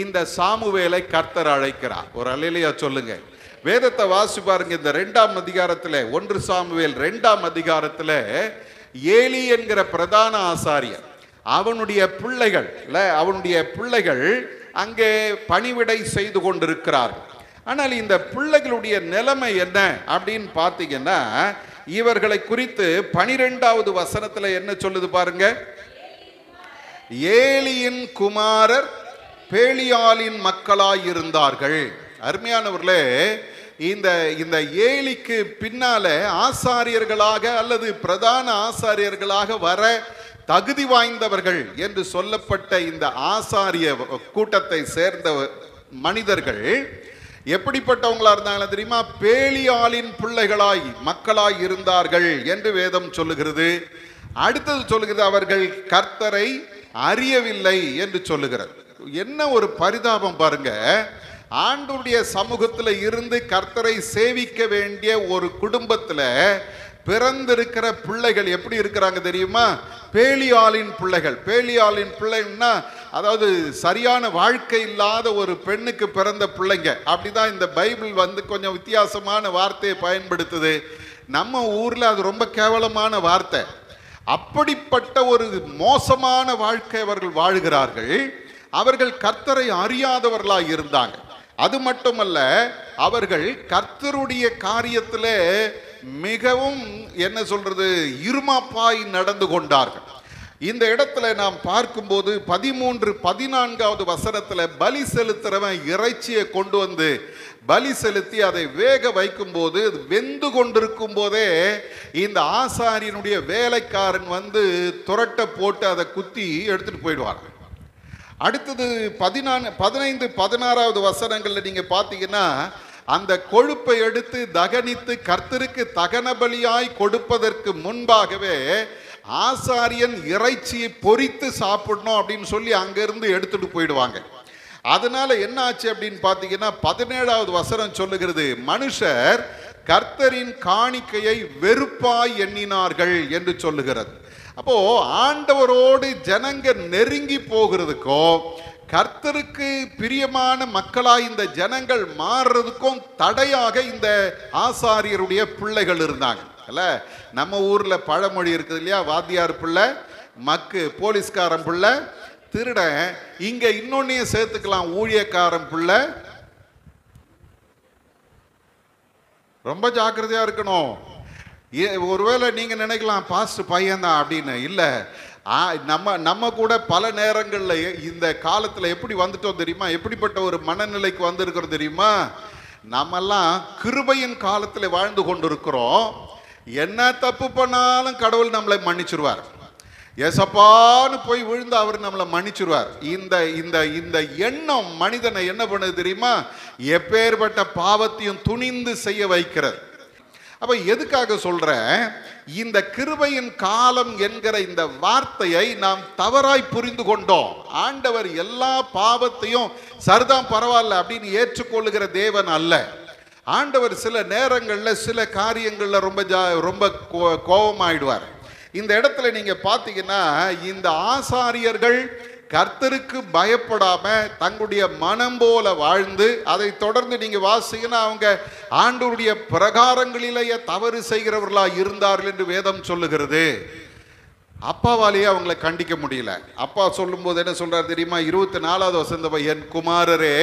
இந்த சாமுவேலை கர்த்தர் அழைக்கிறார். ஒரு அல்லேலூயா சொல்லுங்க. வேதத்தை வாசி பாருங்க. இந்த 2ஆம் அதிகாரத்துல, 1 சாமுவேல் 2ஆம் அதிகாரத்துல ஏலி என்கிற பிரதான ஆசாரியர், அவனுடைய பிள்ளைகள் அங்கே பணிவிடை செய்து கொண்டிருக்கிறார்கள். ஆனால் இந்த பிள்ளைகளுடைய நிலைமை என்ன அப்படின்னு பார்த்தீங்கன்னா, இவர்களை குறித்து 12வது வசனத்துல என்ன சொல்லுது பாருங்க. ஏலியின் குமாரர் பேலியாலின் மக்களாய் இருந்தார்கள். அருமையானவர்களே, இந்த ஏலிக்கு பின்னால ஆசாரியர்களாக அல்லது பிரதான ஆசாரியர்களாக வர தகுதி வாய்ந்தவர்கள் என்று சொல்லப்பட்ட இந்த ஆசாரிய கூட்டத்தை சேர்ந்த மனிதர்கள் எப்படிப்பட்டவங்களா இருந்தாங்க தெரியுமா? பேலியாலின் பிள்ளைகளாய் மக்களாய் இருந்தார்கள் என்று வேதம் சொல்லுகிறது. அடுத்தது சொல்லுகிறது, அவர்கள் கர்த்தரை அறியவில்லை என்று சொல்லுகிறது. என்ன ஒரு பரிதாபம் பாருங்க. ஆண்டவருடைய சமூகத்தில் இருந்து கர்த்தரை சேவிக்க வேண்டிய ஒரு குடும்பத்தில் பிறந்திருக்கிற பிள்ளைகள் எப்படி இருக்கிறாங்க தெரியுமா? பேலியாலின் பிள்ளைகள். பேலியாலின் பிள்ளைன்னா அதாவது சரியான வாழ்க்கை இல்லாத ஒரு பெண்ணுக்கு பிறந்த பிள்ளைங்க. அப்படிதான் இந்த பைபிள் கொஞ்சம் வித்தியாசமான வார்த்தையை பயன்படுத்துது. நம்ம ஊர்ல அது ரொம்ப கேவலமான வார்த்தை. அப்படிப்பட்ட ஒரு மோசமான வாழ்க்கை அவர்கள் வாழ்கிறார்கள். அவர்கள் கர்த்தரை அறியாதவர்களாக இருந்தாங்க. அது மட்டுமல்ல, அவர்கள் கர்த்தருடைய காரியத்தில் மிகவும் என்ன சொல்றது, இருமாப்பாய் நடந்து கொண்டார்கள். இந்த இடத்துல நாம் பார்க்கும்போது 13-14வது வசனத்துல பலி செலுத்துறவன் இறைச்சியை கொண்டு வந்து பலி செலுத்தி அதை வேக வைக்கும் போது, வெந்து கொண்டிருக்கும் போதே இந்த ஆசாரியனுடைய வேலைக்காரன் துரட்ட போட்டு அதை குத்தி எடுத்துட்டு போயிடுவாங்க. அடுத்தது 15-16வது வசனங்கள்ல நீங்க பார்த்தீங்கன்னா, அந்த கொழுப்பை எடுத்து தகனித்து கர்த்தருக்கு தகன பலியாய் கொடுப்பதற்கு முன்பாகவே ஆசாரியன் இறைச்சியை பொரித்து சாப்பிடணும் அப்படின்னு சொல்லி அங்கிருந்து எடுத்துட்டு போயிடுவாங்க. அதனால என்ன ஆச்சு அப்படின்னு பார்த்தீங்கன்னா, 17வது வசனம் சொல்லுகிறது, மனுஷர் கர்த்தரின் காணிக்கையை வெறுப்பாய் எண்ணினார்கள் என்று சொல்லுகிறது. அப்போ ஆண்டவரோடு ஜனங்க நெருங்கி போகிறதுக்கோ கர்த்தருக்கு பிரியமான மக்களாய் இந்த ஜனங்கள் மாறுறதுக்கும் தடையாக இந்த ஆசாரியருடைய பிள்ளைகள் இருந்தாங்க. அல்ல, நம்ம ஊர்ல பழமொழி இருக்குது இல்லையா, வாத்தியார் பிள்ளை மக்கு போலீஸ்காரன் பிள்ளை திருடன். இங்க இன்னொன்னையும் சேர்த்துக்கலாம், ஊழியக்காரன் பிள்ளை. ரொம்ப ஜாக்கிரதையா இருக்கணும். ஒருவேளை நீங்க நினைக்கலாம் பாஸ்ட் பையன்தான் அப்படின்னு. இல்லை, நம்ம கூட பல நேரங்களில் இந்த காலத்தில் எப்படி வந்துட்டோம் தெரியுமா? எப்படிப்பட்ட ஒரு மனநிலைக்கு வந்திருக்கிறோம் தெரியுமா? நம்மெல்லாம் கிருபையின் காலத்தில் வாழ்ந்து கொண்டிருக்கிறோம். என்ன தப்பு பண்ணாலும் கடவுள் நம்மளை மன்னிச்சிருவார். ஏசப்பான்னு போய் விழுந்து அவர் நம்மளை மன்னிச்சிருவார். இந்த இந்த இந்த எண்ணம் மனிதனை என்ன பண்ணுது தெரியுமா? எப்பேற்பட்ட பாவத்தையும் துணிந்து செய்ய வைக்கிறது. அப்ப எதுக்காக சொல்றேன், இந்த கிருபையின் காலம் என்கிற இந்த வார்த்தையை நாம் தவறாய் புரிந்து கொண்டோம். ஆண்டவர் எல்லா பாவத்தையும் சரிதான் பரவாயில்ல அப்படின்னு ஏற்றுக்கொள்ளுகிற தேவன் அல்ல. ஆண்டவர் சில நேரங்களில் சில காரியங்களில் ரொம்ப கோபமாயிடுவார். இந்த இடத்துல நீங்க பார்த்தீங்கன்னா, இந்த ஆசாரியர்கள் கர்த்தருக்கு பயப்படாம தங்களுடைய மனம் போல வாழ்ந்து, அதை தொடர்ந்து நீங்க வாசிங்கன்னா அவங்க ஆண்டவருடைய பிரகாரங்களிலேயே தவறு செய்கிறவர்களா இருந்தார்கள் என்று வேதம் சொல்லுகிறது. அப்பாவாலேயே அவங்களை கண்டிக்க முடியல. அப்பா சொல்லும் போது என்ன சொல்றாரு தெரியுமா? 24வது வசனம், என் குமாரரே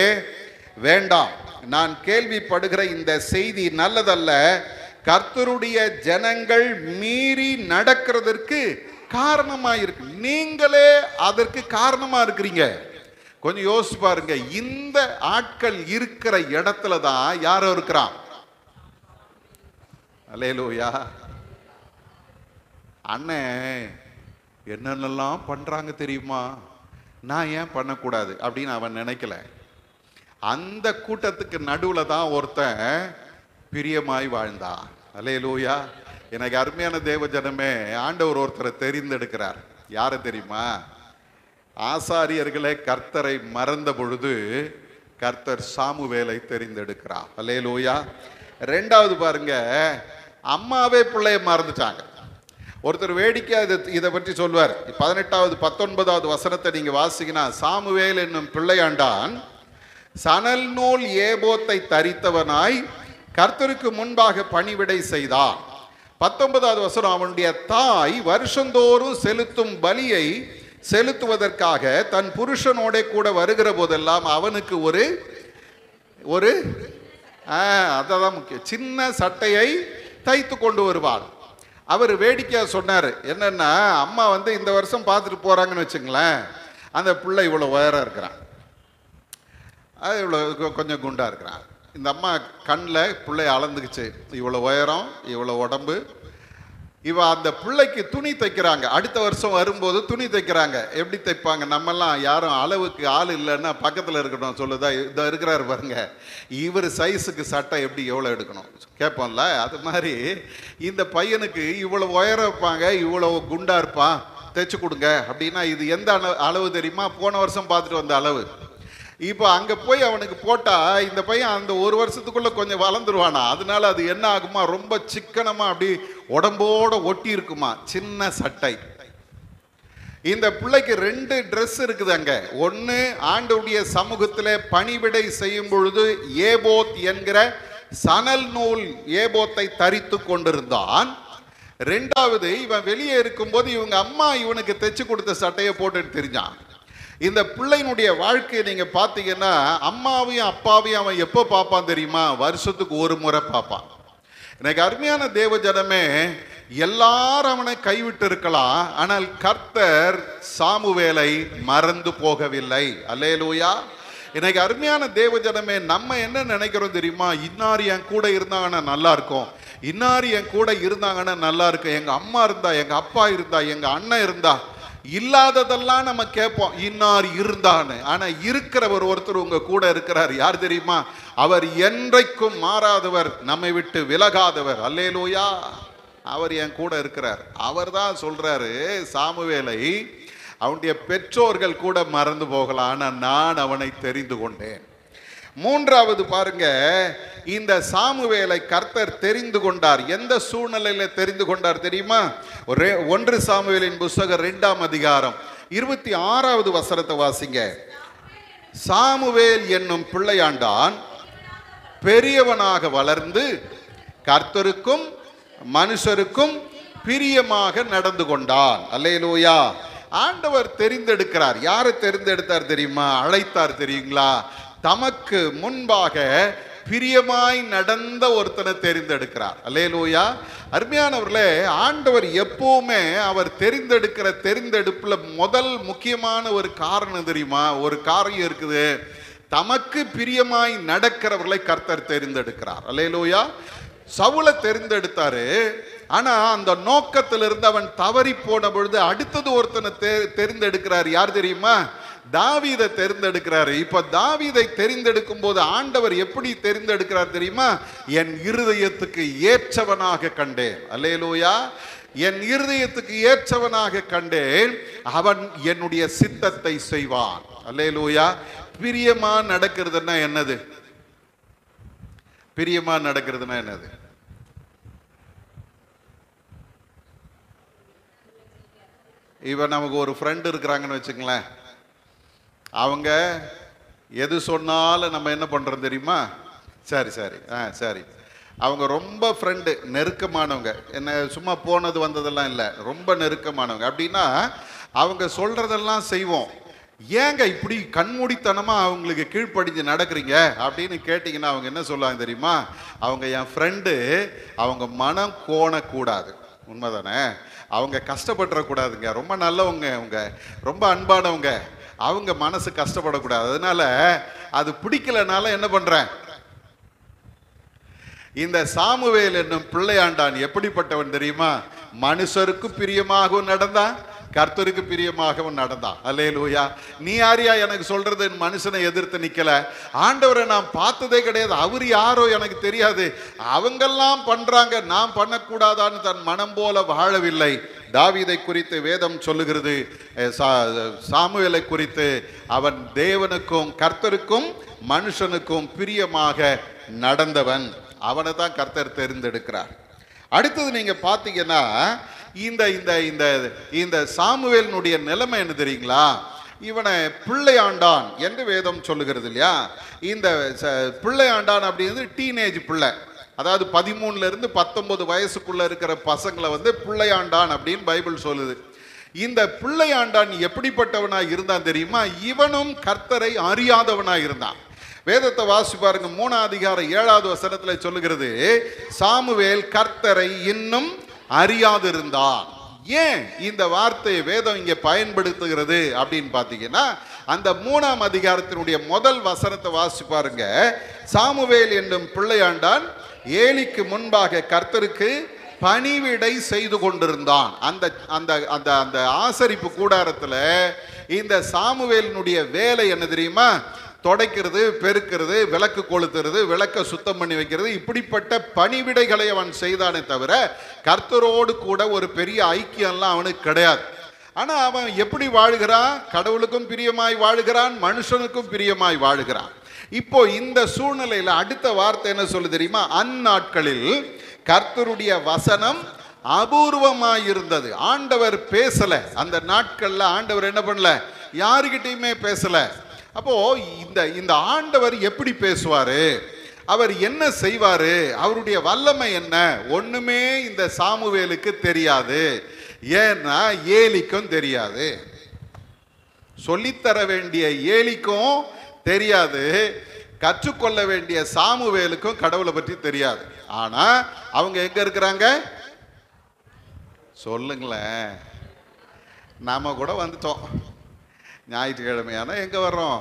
வேண்டாம், நான் கேள்விப்படுகிற இந்த செய்தி நல்லதல்ல, கர்த்தருடைய ஜனங்கள் மீறி நடக்கிறதற்கு காரணமா இருக்கு, நீங்களே அதற்கு காரணமா இருக்கிறீங்க. கொஞ்சம் யோசிச்சு பாருங்க, இந்த ஆட்கள் இருக்கிற இடத்துல தான் யாரோ இருக்கிறான். அல்லேலூயா. அண்ணன் என்னென்னலாம் பண்றாங்க தெரியுமா, நான் ஏன் பண்ணக்கூடாது அப்படின்னு அவன் நினைக்கல. அந்த கூட்டத்துக்கு நடுவுல தான் ஒருத்தன் பிரியமாய் வாழ்ந்தான். அல்லேலூயா. எனக்கு அருமையான தேவ ஜனமே, ஆண்டவர் ஒருத்தரை தெரிந்தெடுக்கிறார். யாரை தெரியுமா? ஆசாரியர்களே கர்த்தரை மறந்த பொழுது கர்த்தர் சாமுவேலை தெரிந்தெடுக்கிறார். அல்லேலூயா. ரெண்டாவது பாருங்க, அம்மாவே பிள்ளைய மறந்துட்டாங்க. ஒருத்தர் வேடிக்கை இதை பற்றி சொல்வார். 18வது 19வது வசனத்தை நீங்க வாசிக்கினா, சாமுவேல் என்னும் பிள்ளையாண்டான் சணல் நூல் ஏபோத்தை தரித்தவனாய் கர்த்தருக்கு முன்பாக பணிவிடை செய்தான். 19வது வசனம், அவனுடைய தாய் வருஷந்தோறும் செலுத்தும் பலியை செலுத்துவதற்காக தன் புருஷனோட கூட வருகிற போதெல்லாம் அவனுக்கு ஒரு அதான் முக்கியம், சின்ன சட்டையை தைத்து கொண்டு வருவாள். அவர் வேடிக்கையா சொன்னார் என்னன்னா, அம்மா இந்த வருஷம் பார்த்துட்டு போறாங்கன்னு வச்சுங்களேன், அந்த பிள்ளை இவ்வளோ உயரம் இருக்கிறான், அது இவ்வளோ கொஞ்சம் குண்டா இருக்கிறான். இந்த அம்மா கண்ணில் பிள்ளைய அளந்துக்குச்சு, இவ்வளோ உயரம், இவ்வளோ உடம்பு. அந்த பிள்ளைக்கு துணி தைக்கிறாங்க. அடுத்த வருஷம் வரும்போது துணி தைக்கிறாங்க. எப்படி தைப்பாங்க? நம்மெல்லாம் யாரும் அளவுக்கு ஆள் இல்லைன்னா பக்கத்தில் இருக்கணும் சொல்லுதா, இதை இருக்கிறாரு பாருங்க, இவர் சைஸுக்கு சட்டை எப்படி எவ்வளோ எடுக்கணும் கேட்போம்ல. அது மாதிரி இந்த பையனுக்கு இவ்வளோ உயரம் இருப்பாங்க, இவ்வளோ குண்டா இருப்பான், தைச்சு கொடுங்க அப்படின்னா இது எந்த அளவு தெரியுமா? போன வருஷம் பார்த்துட்டு வந்த அளவு. இப்போ அங்கே போய் அவனுக்கு போட்டா இந்த பையன் அந்த ஒரு வருஷத்துக்குள்ள கொஞ்சம் வளர்ந்துருவானா, அதனால அது என்ன ஆகுமா, ரொம்ப சிக்கனமா அப்படி உடம்போட ஒட்டி இருக்குமா, சின்ன சட்டை. இந்த பிள்ளைக்கு 2 ட்ரெஸ் இருக்குது அங்க. ஒன்று ஆண்டவருடைய சமூகத்தில் பணிவிடை செய்யும் பொழுது ஏபோத் என்கிற சணல் நூல் ஏபோத்தை தரித்து கொண்டிருந்தான். 2வது இவன் வெளியே இருக்கும்போது இவங்க அம்மா இவனுக்கு தைச்சு கொடுத்த சட்டையை போட்டுட்டு தெரிஞ்சான். இந்த பிள்ளையினுடைய வாழ்க்கையை நீங்க பார்த்தீங்கன்னா, அம்மாவையும் அப்பாவையும் அவன் எப்போ பார்ப்பான் தெரியுமா? வருஷத்துக்கு ஒரு முறை பார்ப்பான். எனக்கு அருமையான தேவ ஜனமே, எல்லாரும் அவனை கைவிட்டு இருக்கலாம், ஆனால் கர்த்தர் சாமுவேலை மறந்து போகவில்லை. அல்லேலூயா. எனக்கு அருமையான தேவ ஜனமே, நம்ம என்ன நினைக்கிறோம் தெரியுமா? இன்னார் என் கூட இருந்தாங்கன்னா நல்லா இருக்கும், இன்னார் என் கூட இருந்தாங்கன்னா நல்லா இருக்கும், எங்க அம்மா இருந்தா, எங்க அப்பா இருந்தா, எங்க அண்ணன் இருந்தா. இல்லாததெல்லாம் நம்ம கேட்போம் இன்னார் இருந்தான்னு. ஆனா இருக்கிறவர் ஒருத்தர் உங்க கூட இருக்கிறார். யார் தெரியுமா? அவர் என்றைக்கும் மாறாதவர், நம்மை விட்டு விலகாதவர். அல்லேலூயா. அவர் என் கூட இருக்கிறார். அவர் தான் சொல்றாரு சாமுவேலை, அவனுடைய பெற்றோர்கள் கூட மறந்து போகலாம், ஆனா நான் அவனை தெரிந்து கொண்டேன். 3வது பாருங்க, இந்த சாமுவேலை கர்த்தர் தெரிந்து கொண்டார். எந்த சூழ்நிலையில தெரிந்து கொண்டார் தெரியுமா? 1 சாமுவேலின் புத்தகம் 2ஆம் அதிகாரம் 26வது வசனத்தை வாசிங்க. சாமுவேல் என்னும் பிள்ளையாண்டான் பெரியவனாக வளர்ந்து கர்த்தருக்கும் மனுஷருக்கும் பிரியமாக நடந்து கொண்டான். அல்லேலூயா. ஆண்டவர் தெரிந்தெடுக்கிறார். யாரை தெரிந்தெடுத்தார் தெரியுமா? அழைத்தார் தெரியுங்களா? தமக்கு முன்பாக பிரியமாய் நடந்த ஒருத்தனை தெரிந்தெடுக்கிறார். அல்லேலூயா. அருமையானவர்களே, ஆண்டவர் எப்பவுமே அவர் தெரிந்தெடுக்கிற தெரிந்தெடுப்புல முதல் முக்கியமான ஒரு காரணம் தெரியுமா? ஒரு காரியம் இருக்குது, தமக்கு பிரியமாய் நடக்கிறவர்களை கர்த்தர் தெரிந்தெடுக்கிறார். அல்லேலூயா. சவுலை தெரிந்தெடுத்தாரு, ஆனா அந்த நோக்கத்திலிருந்து அவன் தவறி போன பொழுது அடுத்தது ஒருத்தனை தெரிந்தெடுக்கிறார். யார் தெரியுமா? தாவீதை தேர்ந்தெடுக்கிறாரு. இப்ப தாவீதை தெரிந்தெடுக்கும் போது ஆண்டவர் எப்படி தெரிந்தெடுக்கிறார் தெரியுமா? என் இருதயத்துக்கு ஏற்றவனாக கண்டேன். அல்லேலூயா. என் இருதயத்துக்கு ஏற்றவனாக கண்டேன், அவன் என்னுடைய சித்தத்தை செய்வான். அல்லேலூயா. பிரியமா நடக்கிறதுன்னா என்னது? பிரியமா நடக்கிறதுனா என்னது? இவன் நமக்கு ஒரு ஃப்ரெண்ட் இருக்கிறாங்கன்னு வச்சுங்களேன், அவங்க எது சொன்னாலும் நம்ம என்ன பண்றோம் தெரியுமா? சரி சரி சரி. அவங்க ரொம்ப ஃப்ரெண்டு, நெருக்கமானவங்க, என்ன சும்மா போனது வந்ததெல்லாம் இல்லை, ரொம்ப நெருக்கமானவங்க. அப்படின்னா அவங்க சொல்றதெல்லாம் செய்வோம். ஏங்க இப்படி கண்மூடித்தனமா அவங்களுக்கு கீழ்ப்படிஞ்சு நடக்கிறீங்க அப்படின்னு கேட்டிங்கன்னா அவங்க என்ன சொல்லுவாங்க தெரியுமா? அவங்க என் ஃப்ரெண்டு, அவங்க மனம் கோணக்கூடாது. உண்மைதானே? அவங்க கஷ்டப்பட்டுறக்கூடாதுங்க, ரொம்ப நல்லவங்க, அவங்க ரொம்ப அன்பானவங்க, அவங்க மனசு கஷ்டப்படக்கூடாது. அதனால அது பிடிக்கலனால என்ன பண்றேன்? இந்த சாமுவேல் என்னும் பிள்ளையாண்டான் எப்படிப்பட்டவன் தெரியுமா? மனுஷருக்கு பிரியமாகவும் நடந்தான், கர்த்தருக்கு பிரியமாகவும் நடந்தான். அல்லேலூயா. நீ யாரியா எனக்கு சொல்றது? மனுஷனை எதிர்த்து நிக்கல. ஆண்டவரை நான் பார்த்ததே கிடையாது, அவர் யாரோ எனக்கு தெரியாது, அவங்கெல்லாம் பண்றாங்க, நான் பண்ணக்கூடாதான்னு தன் மனம் போல வாழவில்லை. தாவீதை குறித்து வேதம் சொல்லுகிறது, சாமுவேலை குறித்து, அவன் தேவனுக்கும் கர்த்தருக்கும் மனுஷனுக்கும் பிரியமாக நடந்தவன். அவனை தான் கர்த்தர் தெரிந்தெடுக்கிறார். அடுத்தது நீங்க பாத்தீங்கன்னா இந்த இந்த இந்த இந்த சாமுவேலினுடைய நிலைமை என்ன தெரியுங்களா? இவனை பிள்ளையாண்டான் என்று வேதம் சொல்லுகிறது இல்லையா? இந்த பிள்ளையாண்டான் அப்படிங்கிறது டீனேஜ் பிள்ளை, அதாவது 13 இருந்து 19 வயசுக்குள்ள இருக்கிற பசங்களை பிள்ளையாண்டான் அப்படின்னு பைபிள் சொல்லுது. இந்த பிள்ளையாண்டான் எப்படிப்பட்டவனா இருந்தான் தெரியுமா? இவனும் கர்த்தரை அறியாதவனா இருந்தான். வேதத்தை வாசி பாருங்க, 3ஆம் அதிகாரம் 7வது வசனத்துல சொல்லுகிறது, சாமுவேல் கர்த்தரை இன்னும் அறியாதிருந்தான். ஏன் இந்த வார்த்தையை வேதம் இங்கே பயன்படுத்துகிறது அப்படின்னு பார்த்தீங்கன்னா, அந்த 3ஆம் அதிகாரத்தினுடைய முதல் வசனத்தை வாசி பாருங்க. சாமுவேல் என்னும் பிள்ளையாண்டான் ஏலிக்கு முன்பாக கர்த்தருக்கு பணிவிடை செய்து கொண்டிருந்தான். அந்த அந்த அந்த அந்த ஆசரிப்பு கூடாரத்துல இந்த சாமுவேலினுடைய வேலை என்ன தெரியுமா? தொடைக்கிறது, பெருக்கிறது, விளக்கு கொளுத்துறது, விளக்க சுத்தம் பண்ணி வைக்கிறது, இப்படிப்பட்ட பணிவிடைகளை அவன் செய்தானே தவிர கர்த்தரோடு கூட ஒரு பெரிய ஐக்கியம்லாம் அவனுக்கு கிடையாது. ஆனா அவன் எப்படி வாழ்கிறான்? கடவுளுக்கும் பிரியமாய் வாழ்கிறான், மனுஷனுக்கும் பிரியமாய் வாழ்கிறான். இப்போ இந்த சூழ்நிலையில அடுத்த வார்த்தை என்ன சொல்லு தெரியுமா? அந்நாட்களில் கர்த்தருடைய வசனம் அபூர்வமாயிருந்தது. ஆண்டவர் பேசல. அந்த நாட்கள்ல ஆண்டவர் என்ன பண்ணல? யாருகிட்டையுமே பேசல. அப்போ இந்த இந்த ஆண்டவர் எப்படி பேசுவாரு, அவர் என்ன செய்வாரு, அவருடைய வல்லமை என்ன, ஒண்ணுமே இந்த சாமுவேலுக்கு தெரியாது. ஏன்னா ஏலிக்கும் தெரியாது, சொல்லித்தர வேண்டிய ஏலிக்கும் தெரியாது, கற்றுக்கொள்ள வேண்டிய சாமுவேலுக்கும் கடவுளை பற்றி தெரியாது. ஆனா அவங்க எங்க இருக்கிறாங்க சொல்லுங்களேன்? நாம கூட வந்துட்டோம். ஞாயிற்றுக்கிழமையான எங்கே வர்றோம்?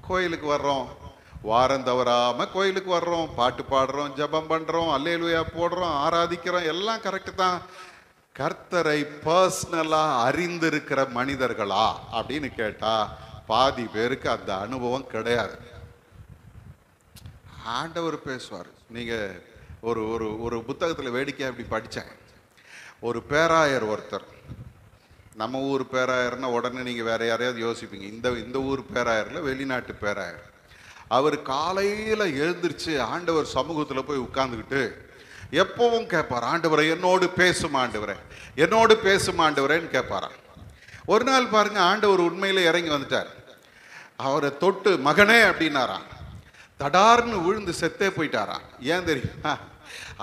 கோயிலுக்கு வர்றோம். வாரம் தவறாமல் கோயிலுக்கு வர்றோம், பாட்டு பாடுறோம், ஜபம் பண்ணுறோம், அல்லேலூயா போடுறோம், ஆராதிக்கிறோம், எல்லாம் கரெக்டு தான். கர்த்தரை பர்சனலாக அறிந்திருக்கிற மனிதர்களா அப்படின்னு கேட்டால் பாதி பேருக்கு அந்த அனுபவம் கிடையாது. ஆண்டவர் பேசுவார். நீங்கள் ஒரு ஒரு ஒரு புத்தகத்தில் வேடிக்கையாக அப்படி படித்தேன். ஒரு பேராயர் ஒருத்தர், நம்ம ஊர் பேராயர்னா உடனே நீங்கள் வேற யாரையாவது யோசிப்பீங்க. இந்த ஊர் பேராயரில் வெளிநாட்டு பேராயர். அவர் காலையில் எழுந்திரிச்சு ஆண்டவர் சமூகத்தில் போய் உட்கார்ந்துக்கிட்டு எப்பவும் கேட்பார், ஆண்டவரை என்னோடு பேசும் ஆண்டவரே, என்னோடு பேசும் ஆண்டவரேன்னு கேட்பாராம். ஒரு நாள் பாருங்க, ஆண்டவர் உண்மையில இறங்கி வந்துட்டார். அவரை தொட்டு மகனே அப்படின்னாராம். தடார்னு விழுந்து செத்தே போயிட்டாராம். ஏன் தெரியுமா?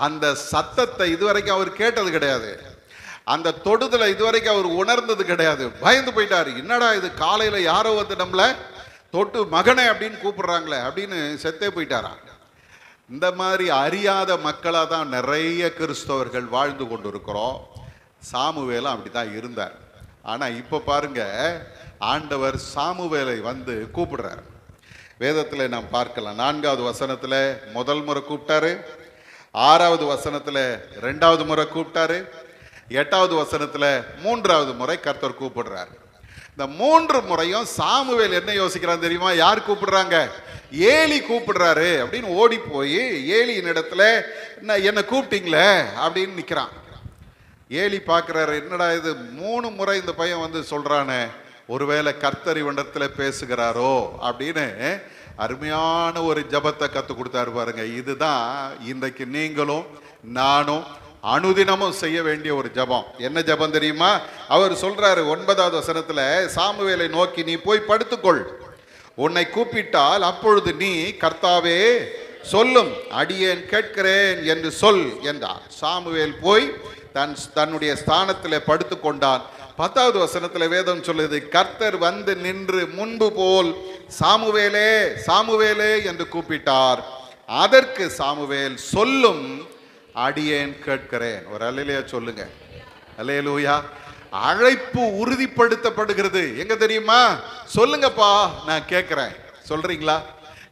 அந்த சத்தத்தை இதுவரைக்கும் அவர் கேட்டது கிடையாது, அந்த தொடுதலை இதுவரைக்கும் அவர் உணர்ந்தது கிடையாது. பயந்து போயிட்டாரு. என்னடா இது, காலையில யாரோ வந்து நம்மள தொட்டு மகனே அப்படின்னு கூப்பிடுறாங்களே அப்படின்னு செத்தே போயிட்டாராம். இந்த மாதிரி அறியாத மக்களாக தான் நிறைய கிறிஸ்தவர்கள் வாழ்ந்து கொண்டு இருக்கிறோம். சாமுவேலும் அப்படிதான் இருந்தார். ஆனா இப்ப பாருங்க, ஆண்டவர் சாமுவேலை வந்து கூப்பிடுறார். வேதத்துல நாம் பார்க்கலாம். 4வது வசனத்துல முதல் முறை கூப்பிட்டாரு, 6வது வசனத்துல 2வது முறை கூப்பிட்டாரு, 8வது வசனத்துல 3வது முறை கர்த்தர் கூப்பிடுறார். இந்த 3 முறையும் சாமுவேல் என்ன யோசிக்கிறான் தெரியுமா? யார் கூப்பிடுறாங்க? ஏலி கூப்பிடுறாரு அப்படின்னு ஓடி போய் ஏலியின் இடத்துல என்ன கூப்பிட்டீங்களே அப்படின்னு நிக்கிறான். ஏலி பார்க்கிறாரு, என்னடா இது 3 முறை இந்த பையன் வந்து சொல்றானே, ஒருவேளை கர்த்தர் இவனிடத்துல பேசுகிறாரோ அப்படின்னு அருமையான ஒரு ஜபத்தை கத்து கொடுத்தாரு பாருங்க. இதுதான் இன்றைக்கு நீங்களும் நானும் அனுதினமும் செய்ய வேண்டிய ஒரு ஜபம். என்ன ஜபம் தெரியுமா? அவர் சொல்றாரு 9வது வசனத்துல, சாமுவேலை நோக்கி நீ போய் படுத்துக்கொள், உன்னை கூப்பிட்டால் அப்பொழுது நீ கர்த்தாவே சொல்லும், அடியேன் கேட்கிறேன் என்று சொல் என்றார். சாமுவேல் போய் தன்னுடைய ஸ்தானத்தில் படுத்து கொண்டான். 10வது வசனத்துல வேதம் சொல்லுது, கர்த்தர் வந்து நின்று முன்பு போல் சாமுவேலே சாமுவேலே என்று கூப்பிட்டார். அதற்கு சாமுவேல் சொல்லும், அடியேன் கேட்கிறேன். ஒரு அல்லேலூயா சொல்லுங்க. அல்லேலூயா. அழைப்பு உறுதிப்படுத்தப்படுகிறது. எங்க தெரியுமா? சொல்லுங்கப்பா நான் கேட்கிறேன். சொல்றீங்களா?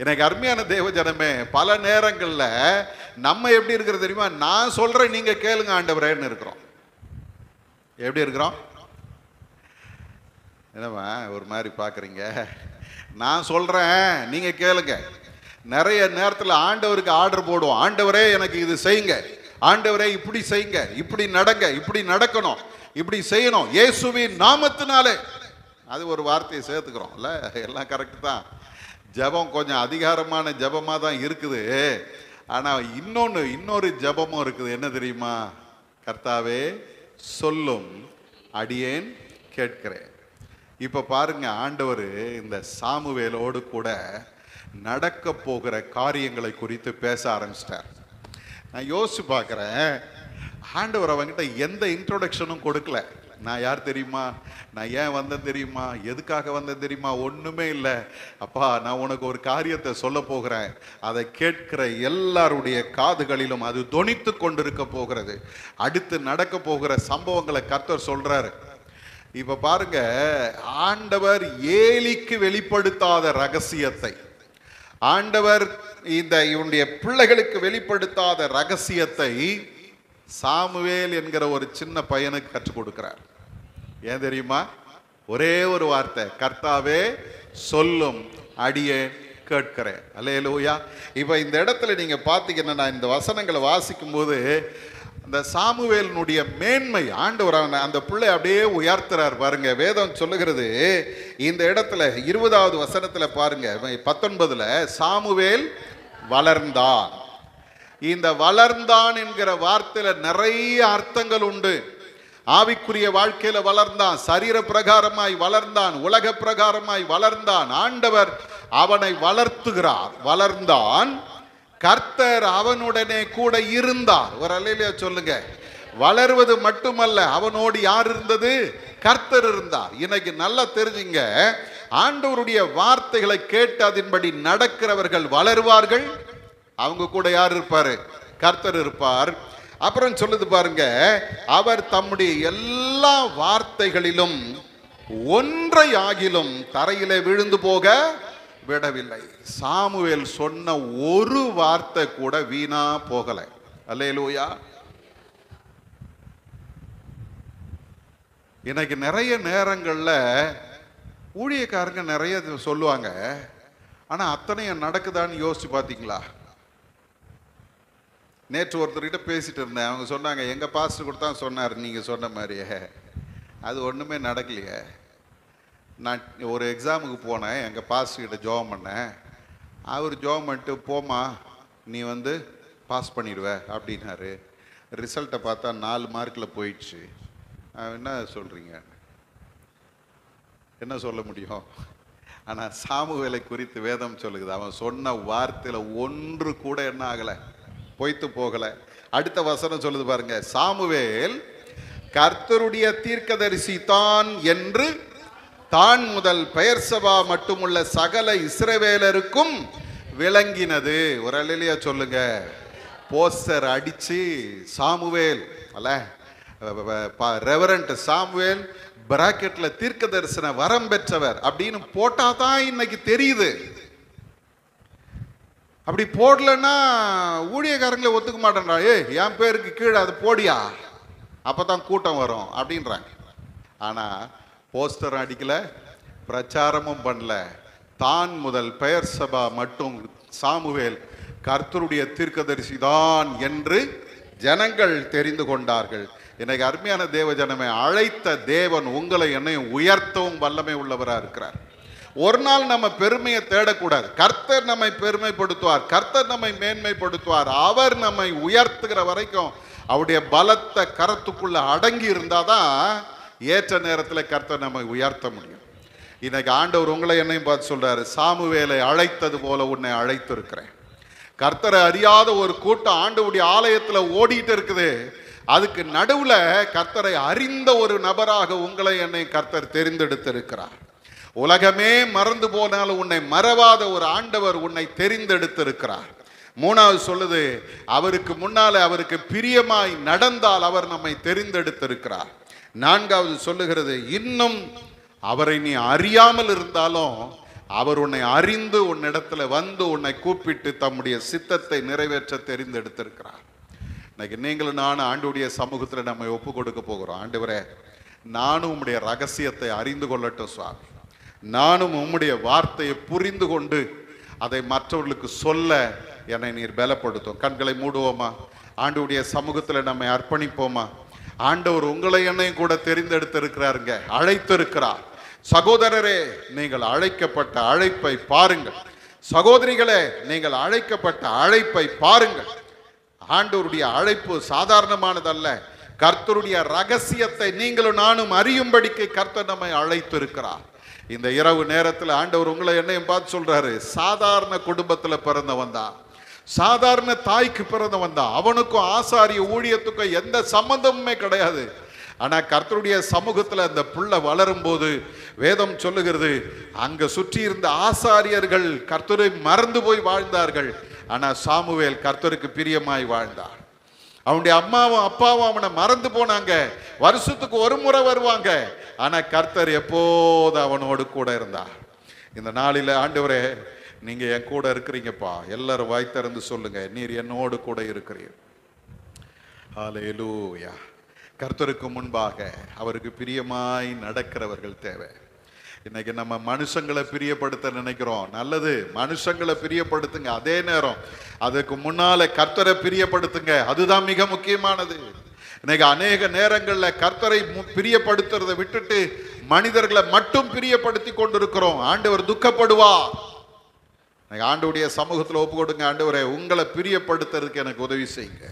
எனக்கு அருமையான தேவ ஜனமே, பல நேரங்கள்ல நம்ம எப்படி இருக்கிறது தெரியுமா? நான் சொல்றேன் நீங்க கேளுங்க ஆண்டவரேன்னு இருக்கிறோம். எப்படி இருக்கிறோம்? என்னவா ஒரு மாதிரி பாக்குறீங்க? நான் சொல்றேன் நீங்க கேளுங்க. நிறைய நேரத்தில் ஆண்டவருக்கு ஆர்டர் போடுவோம். ஆண்டவரே எனக்கு இது செய்யுங்க, ஆண்டவரே இப்படி செய்யுங்க, இப்படி நடங்க, இப்படி நடக்கணும், இப்படி செய்யணும் இயேசுவின் நாமத்தினாலே. அது ஒரு வார்த்தையை சேர்த்துக்கிறோம்ல, எல்லாம் கரெக்ட் தான். ஜபம் கொஞ்சம் அதிகாரமான ஜபமாக தான் இருக்குது. ஆனால் இன்னொரு ஜபமும் இருக்குது. என்ன தெரியுமா? கர்த்தாவே சொல்லும், அடியேன் கேட்கிறேன். இப்போ பாருங்க, ஆண்டவர் இந்த சாமுவேலோடு கூட நடக்க போகிற காரியங்களை குறித்து பேச ஆரம்பிச்சிட்டார். நான் யோசிச்சு பார்க்குறேன், ஆண்டவர் அவங்கிட்ட எந்த இன்ட்ரோடக்ஷனும் கொடுக்கல. நான் யார் தெரியுமா, நான் ஏன் வந்தேன் தெரியுமா, எதுக்காக வந்தேன் தெரியுமா, ஒன்றுமே இல்லை. அப்பா நான் உனக்கு ஒரு காரியத்தை சொல்ல போகிறேன், அதை கேட்கிற எல்லாருடைய காதுகளிலும் அது தொனித்து கொண்டிருக்க போகிறது. அடுத்து நடக்க போகிற சம்பவங்களை கர்த்தர் சொல்றாரு. இப்ப பாருங்க, ஆண்டவர் ஏலிக்கு வெளிப்படுத்தாத ரகசியத்தை, ஆண்டவர் இவனுடைய பிள்ளைகளுக்கு வெளிப்படுத்தாத ரகசியத்தை சாமுவேல் என்கிற ஒரு சின்ன பையனுக்கு கற்றுக் கொடுக்கிறார். ஏன் தெரியுமா? ஒரே ஒரு வார்த்தை, கர்த்தாவே சொல்லும், அடியேன் கேட்கிறேன். அல்லேலூயா. இப்ப இந்த இடத்துல நீங்க பாத்தீங்கன்னா, நான் இந்த வசனங்களை வாசிக்கும் போது அந்த சாமுவேலினுடைய மேன்மை ஆண்டவர் அந்த பிள்ளை அப்படியே உயர்த்துறார் பாருங்க. வேதம் சொல்லுகிறது இந்த இடத்துல 20வது வசனத்துல பாருங்க, 19ல சாமுவேல் வளர்ந்தான். இந்த வளர்ந்தான் என்கிற வார்த்தையில நிறைய அர்த்தங்கள் உண்டு. ஆவிக்குரிய வாழ்க்கையில வளர்ந்தான், சரீர பிரகாரமாய் வளர்ந்தான், உலக பிரகாரமாய் வளர்ந்தான். ஆண்டவர் அவனை வளர்த்துகிறார். வளர்ந்தான், கர்த்தர் அவனுடனே கூட இருந்தார். ஒரு அல்லேலூயா சொல்லுங்க. வளர்வது மட்டுமல்ல, அவனோடு யார் இருந்தது? கர்த்தர் இருந்தார். இன்னைக்கு நல்லா தெரிஞ்சுங்க, ஆண்டவருடைய வார்த்தைகளை கேட்டு அதன்படி நடக்கிறவர்கள் வளருவார்கள். அவங்க கூட யார் இருப்பாரு? கர்த்தர் இருப்பார். அப்புறம் சொல்லுது பாருங்க, அவர் தம்முடைய எல்லா வார்த்தைகளிலும் ஒன்றை ஆகிலும் தரையிலே விழுந்து போக விடவில்லை. சாமுவேல் சொன்ன ஒரு வார்த்தை கூட வீணா போகல. அல்லேலூயா. இன்னைக்கு நிறைய நேரங்கள்ல ஊழியக்காரங்க நிறைய சொல்லுவாங்க, ஆனா அத்தனையும் நடக்குதான்னு யோசிச்சு பாத்தீங்களா? நேற்று ஒருத்தர்கிட்ட பேசிட்டு இருந்தேன். அவங்க சொன்னாங்க, எங்க பாஸ்டர் கொடுத்தா சொன்னார் நீங்க சொன்ன மாதிரியே, அது ஒண்ணுமே நடக்கலையே. நான் ஒரு எக்ஸாமுக்கு போனேன், எங்கள் பாஸ்டர்கிட்ட ஜோம் பண்ணேன். அவர் ஜோம் பண்ணிட்டு, போமா நீ வந்து பாஸ் பண்ணிடுவ அப்படின்னாரு. ரிசல்ட்டை பார்த்தா 4 மார்க்கில் போயிடுச்சு. என்ன சொல்கிறீங்க? என்ன சொல்ல முடியும்? ஆனால் சாமுவேலை குறித்து வேதம் சொல்லுது, அவன் சொன்ன வார்த்தையில் ஒன்று கூட என்ன ஆகலை, பொய்த்து போகலை. அடுத்த வசனம் சொல்லுது பாருங்க, சாமுவேல் கர்த்தருடைய தீர்க்கதரிசி தான் என்று தான் முதல் பெயர்சபா மட்டுமுள்ள சகல இஸ்ரவேலருக்கும் விளங்கினது. ஒரு அல்லேலூயா சொல்லுங்க. போஸ்டர் அடிச்சு சாமுவேல் அல்ல, ரெவரண்ட் சாமுவேல் பிராக்கெட்ல தீர்க்க தரிசன வரம் பெற்றவர் அப்படின்னு போட்டாதான் இன்னைக்கு தெரியுது. அப்படி போடலன்னா ஊழியக்காரங்களை ஒத்துக்க மாட்டேன்றா. என் பேருக்கு கீழே அது போடியா, அப்பதான் கூட்டம் வரும் அப்படின்றாங்க. ஆனா போஸ்டர் அடிக்கல, பிரச்சாரமும் பண்ணல. தான் முதல் பெயர் சபா மட்டும் சாமுவேல் கர்த்தருடைய தீர்க்கதரிசி தான் என்று ஜனங்கள் தெரிந்து கொண்டார்கள். இன்னைக்கு அருமையான தேவ ஜனமே, அழைத்த தேவன் உங்களை என்னையும் உயர்த்தவும் வல்லமை உள்ளவராக இருக்கிறார். ஒரு நாள் நம்ம பெருமையை தேடக்கூடாது. கர்த்தர் நம்மை பெருமைப்படுத்துவார், கர்த்தர் நம்மை மேன்மைப்படுத்துவார். அவர் நம்மை உயர்த்துகிற வரைக்கும் அவருடைய பலத்த கரத்துக்குள்ள அடங்கி இருந்தாதான் ஏற்ற நேரத்தில் கர்த்தர் நம்மை உயர்த்த முடியும். இன்னைக்கு ஆண்டவர் உங்களை என்னையும் பார்த்து சொல்றாரு, சாமுவேலை அழைத்தது போல உன்னை அழைத்து இருக்கிறேன். கர்த்தரை அறியாத ஒரு கூட்டம் ஆண்டவருடைய ஆலயத்துல ஓடிட்டு இருக்குது. அதுக்கு நடுவுல கர்த்தரை அறிந்த ஒரு நபராக உங்களை என்னை கர்த்தர் தெரிந்தெடுத்திருக்கிறார். உலகமே மறந்து போனாலும் உன்னை மறவாத ஒரு ஆண்டவர் உன்னை தெரிந்தெடுத்திருக்கிறார். மூணாவது சொல்லுது, அவருக்கு முன்னால அவருக்கு பிரியமாய் நடந்தால் அவர் நம்மை தெரிந்தெடுத்திருக்கிறார். நான்காவது சொல்லுகிறது, இன்னும் அவரை நீ அறியாமல் இருந்தாலும் அவர் உன்னை அறிந்து உன்னிடத்துல வந்து உன்னை கூப்பிட்டு தம்முடைய சித்தத்தை நிறைவேற்ற தெரிந்தெடுத்திருக்கிறார். இன்னைக்கு நீங்களும் நானும் ஆண்டவருடைய சமூகத்துல நம்ம ஒப்பு கொடுக்க போகிறோம். ஆண்டவரே, நானும் உம்முடைய ரகசியத்தை அறிந்து கொள்ளட்டும் சுவாமி. நானும் உம்முடைய வார்த்தையை புரிந்து கொண்டு அதை மற்றவர்களுக்கு சொல்ல என்னை நீர் பலப்படுத்தும். கண்களை மூடுவோமா? ஆண்டவருடைய சமூகத்துல நம்மை அர்ப்பணிப்போமா? ஆண்டவர் உங்களை என்னையும் கூட தெரிந்தெடுத்திருக்கிறாருங்க, அழைத்திருக்கிறார். சகோதரரே, நீங்கள் அழைக்கப்பட்ட அழைப்பை பாருங்கள். சகோதரிகளே, நீங்கள் அழைக்கப்பட்ட அழைப்பை பாருங்கள். ஆண்டவருடைய அழைப்பு சாதாரணமானதல்ல. கர்த்தருடைய ரகசியத்தை நீங்களும் நானும் அறியும்படிக்கு கர்த்தர் நம்மை அழைத்திருக்கிறார். இந்த இரவு நேரத்தில் ஆண்டவர் உங்களை என்னையும் பார்த்து சொல்றாரு, சாதாரண குடும்பத்தில் பிறந்தவன் தான், சாதாரண தாய்க்கு பிறந்தவன் தான். அவனுக்கும் ஆசாரிய ஊழியத்துக்கும் எந்த சம்பந்தமுமே கிடையாது. ஆனா கர்த்தருடைய சமூகத்துல அந்த புள்ள வளரும் போது வேதம் சொல்லுகிறது, அங்க சுற்றி இருந்த ஆசாரியர்கள் கர்த்தரை மறந்து போய் வாழ்ந்தார்கள். ஆனா சாமுவேல் கர்த்தருக்கு பிரியமாய் வாழ்ந்தார். அவனுடைய அம்மாவும் அப்பாவும் அவனை மறந்து போனாங்க. வருஷத்துக்கு ஒரு முறை வருவாங்க. ஆனா கர்த்தர் எப்போது அவனோடு கூட இருந்தார். இந்த நாளில ஆண்டவரே, நீங்க என் கூட இருக்கிறீங்கப்பா. எல்லாரும் வாய் திறந்து சொல்லுங்க, நீர் என்னோடு கூட இருக்கிறீர். ஹல்லேலூயா. கர்த்தருக்கு முன்பாக அவருக்கு பிரியமாய் நடக்கிறவர்கள் தேவை. இன்னைக்கு நம்ம மனுஷங்களை பிரியப்படுத்த நினைக்கிறோம். நல்லது, மனுஷங்களை பிரியப்படுத்துங்க. அதே நேரம் அதுக்கு முன்னால கர்த்தரை பிரியப்படுத்துங்க. அதுதான் மிக முக்கியமானது. இன்னைக்கு அநேக நேரங்கள்ல கர்த்தரை பிரியப்படுத்துறதை விட்டுட்டு மனிதர்களை மட்டும் பிரியப்படுத்தி கொண்டிருக்கிறோம். ஆண்டவர் துக்கப்படுவார். ஆண்டவருடைய சமூகத்தில் ஒப்பு கொடுங்க. ஆண்டவரே, உங்களை பிரியப்படுத்துறதுக்கு எனக்கு உதவி செய்யுங்க.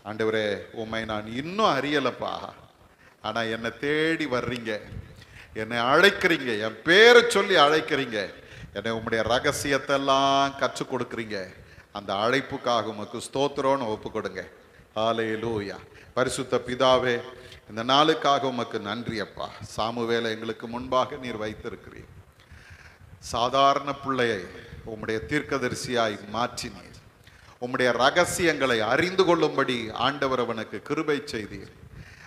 ஆண்டவரே, உம்மை நான் இன்னும் அறியலப்பா, ஆனா என்னை தேடி வர்றீங்க, என்னை அழைக்கிறீங்க, என் பேரை சொல்லி அழைக்கிறீங்க, என்னை உம்முடைய ரகசியத்தை எல்லாம் கற்றுக் கொடுக்குறீங்க. அந்த அழைப்புக்காக உமக்கு ஸ்தோத்திரம்னு ஒப்பு கொடுங்க. ஹல்லேலூயா. பரிசுத்த பிதாவே, இந்த நாளுக்காக உமக்கு நன்றி அப்பா. சாமுவேலை எங்களுக்கு முன்பாக நீர் வைத்திருக்கிறீர். சாதாரண பிள்ளையை உம்முடைய தீர்க்கதரிசியாய் மாற்றினீர். உம்முடைய ரகசியங்களை அறிந்து கொள்ளும்படி ஆண்டவர் அவனுக்கு கிருபை செய்தீர்.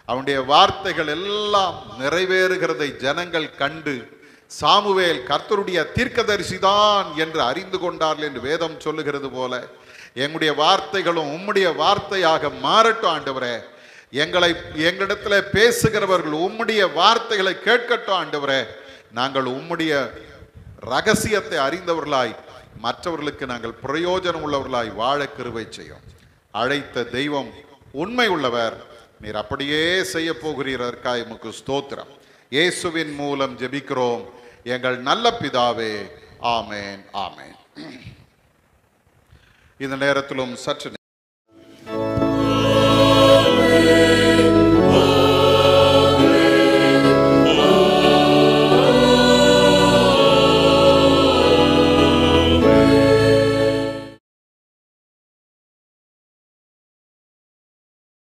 அவனுடைய வார்த்தைகள் எல்லாம் நிறைவேறுகிறதை ஜனங்கள் கண்டு சாமுவேல் கர்த்தருடைய தீர்க்கதரிசிதான் என்று அறிந்து கொண்டார்கள் என்று வேதம் சொல்லுகிறது போல எங்களுடைய வார்த்தைகளும் உம்முடைய வார்த்தையாக மாறட்டும். ஆண்டவரே, எங்களிடத்துல பேசுகிறவர்கள் உம்முடைய வார்த்தைகளை கேட்கட்டும். ஆண்டவரே, நாங்கள் உம்முடைய ரகசியத்தை அறிந்தவர்களாய் மற்றவர்களுக்கு நாங்கள் பிரயோஜனம் உள்ளவர்களாய் வாழ கிருபை செய்யும். அழைத்த தெய்வம் உண்மை உள்ளவர். நீர் அப்படியே செய்ய போகிறீரற்காய் உமக்கு ஸ்தோத்திரம். இயேசுவின் மூலம் ஜெபிக்கிறோம் எங்கள் நல்ல பிதாவே. ஆமேன், ஆமேன். இந்த நேரத்திலும் சற்று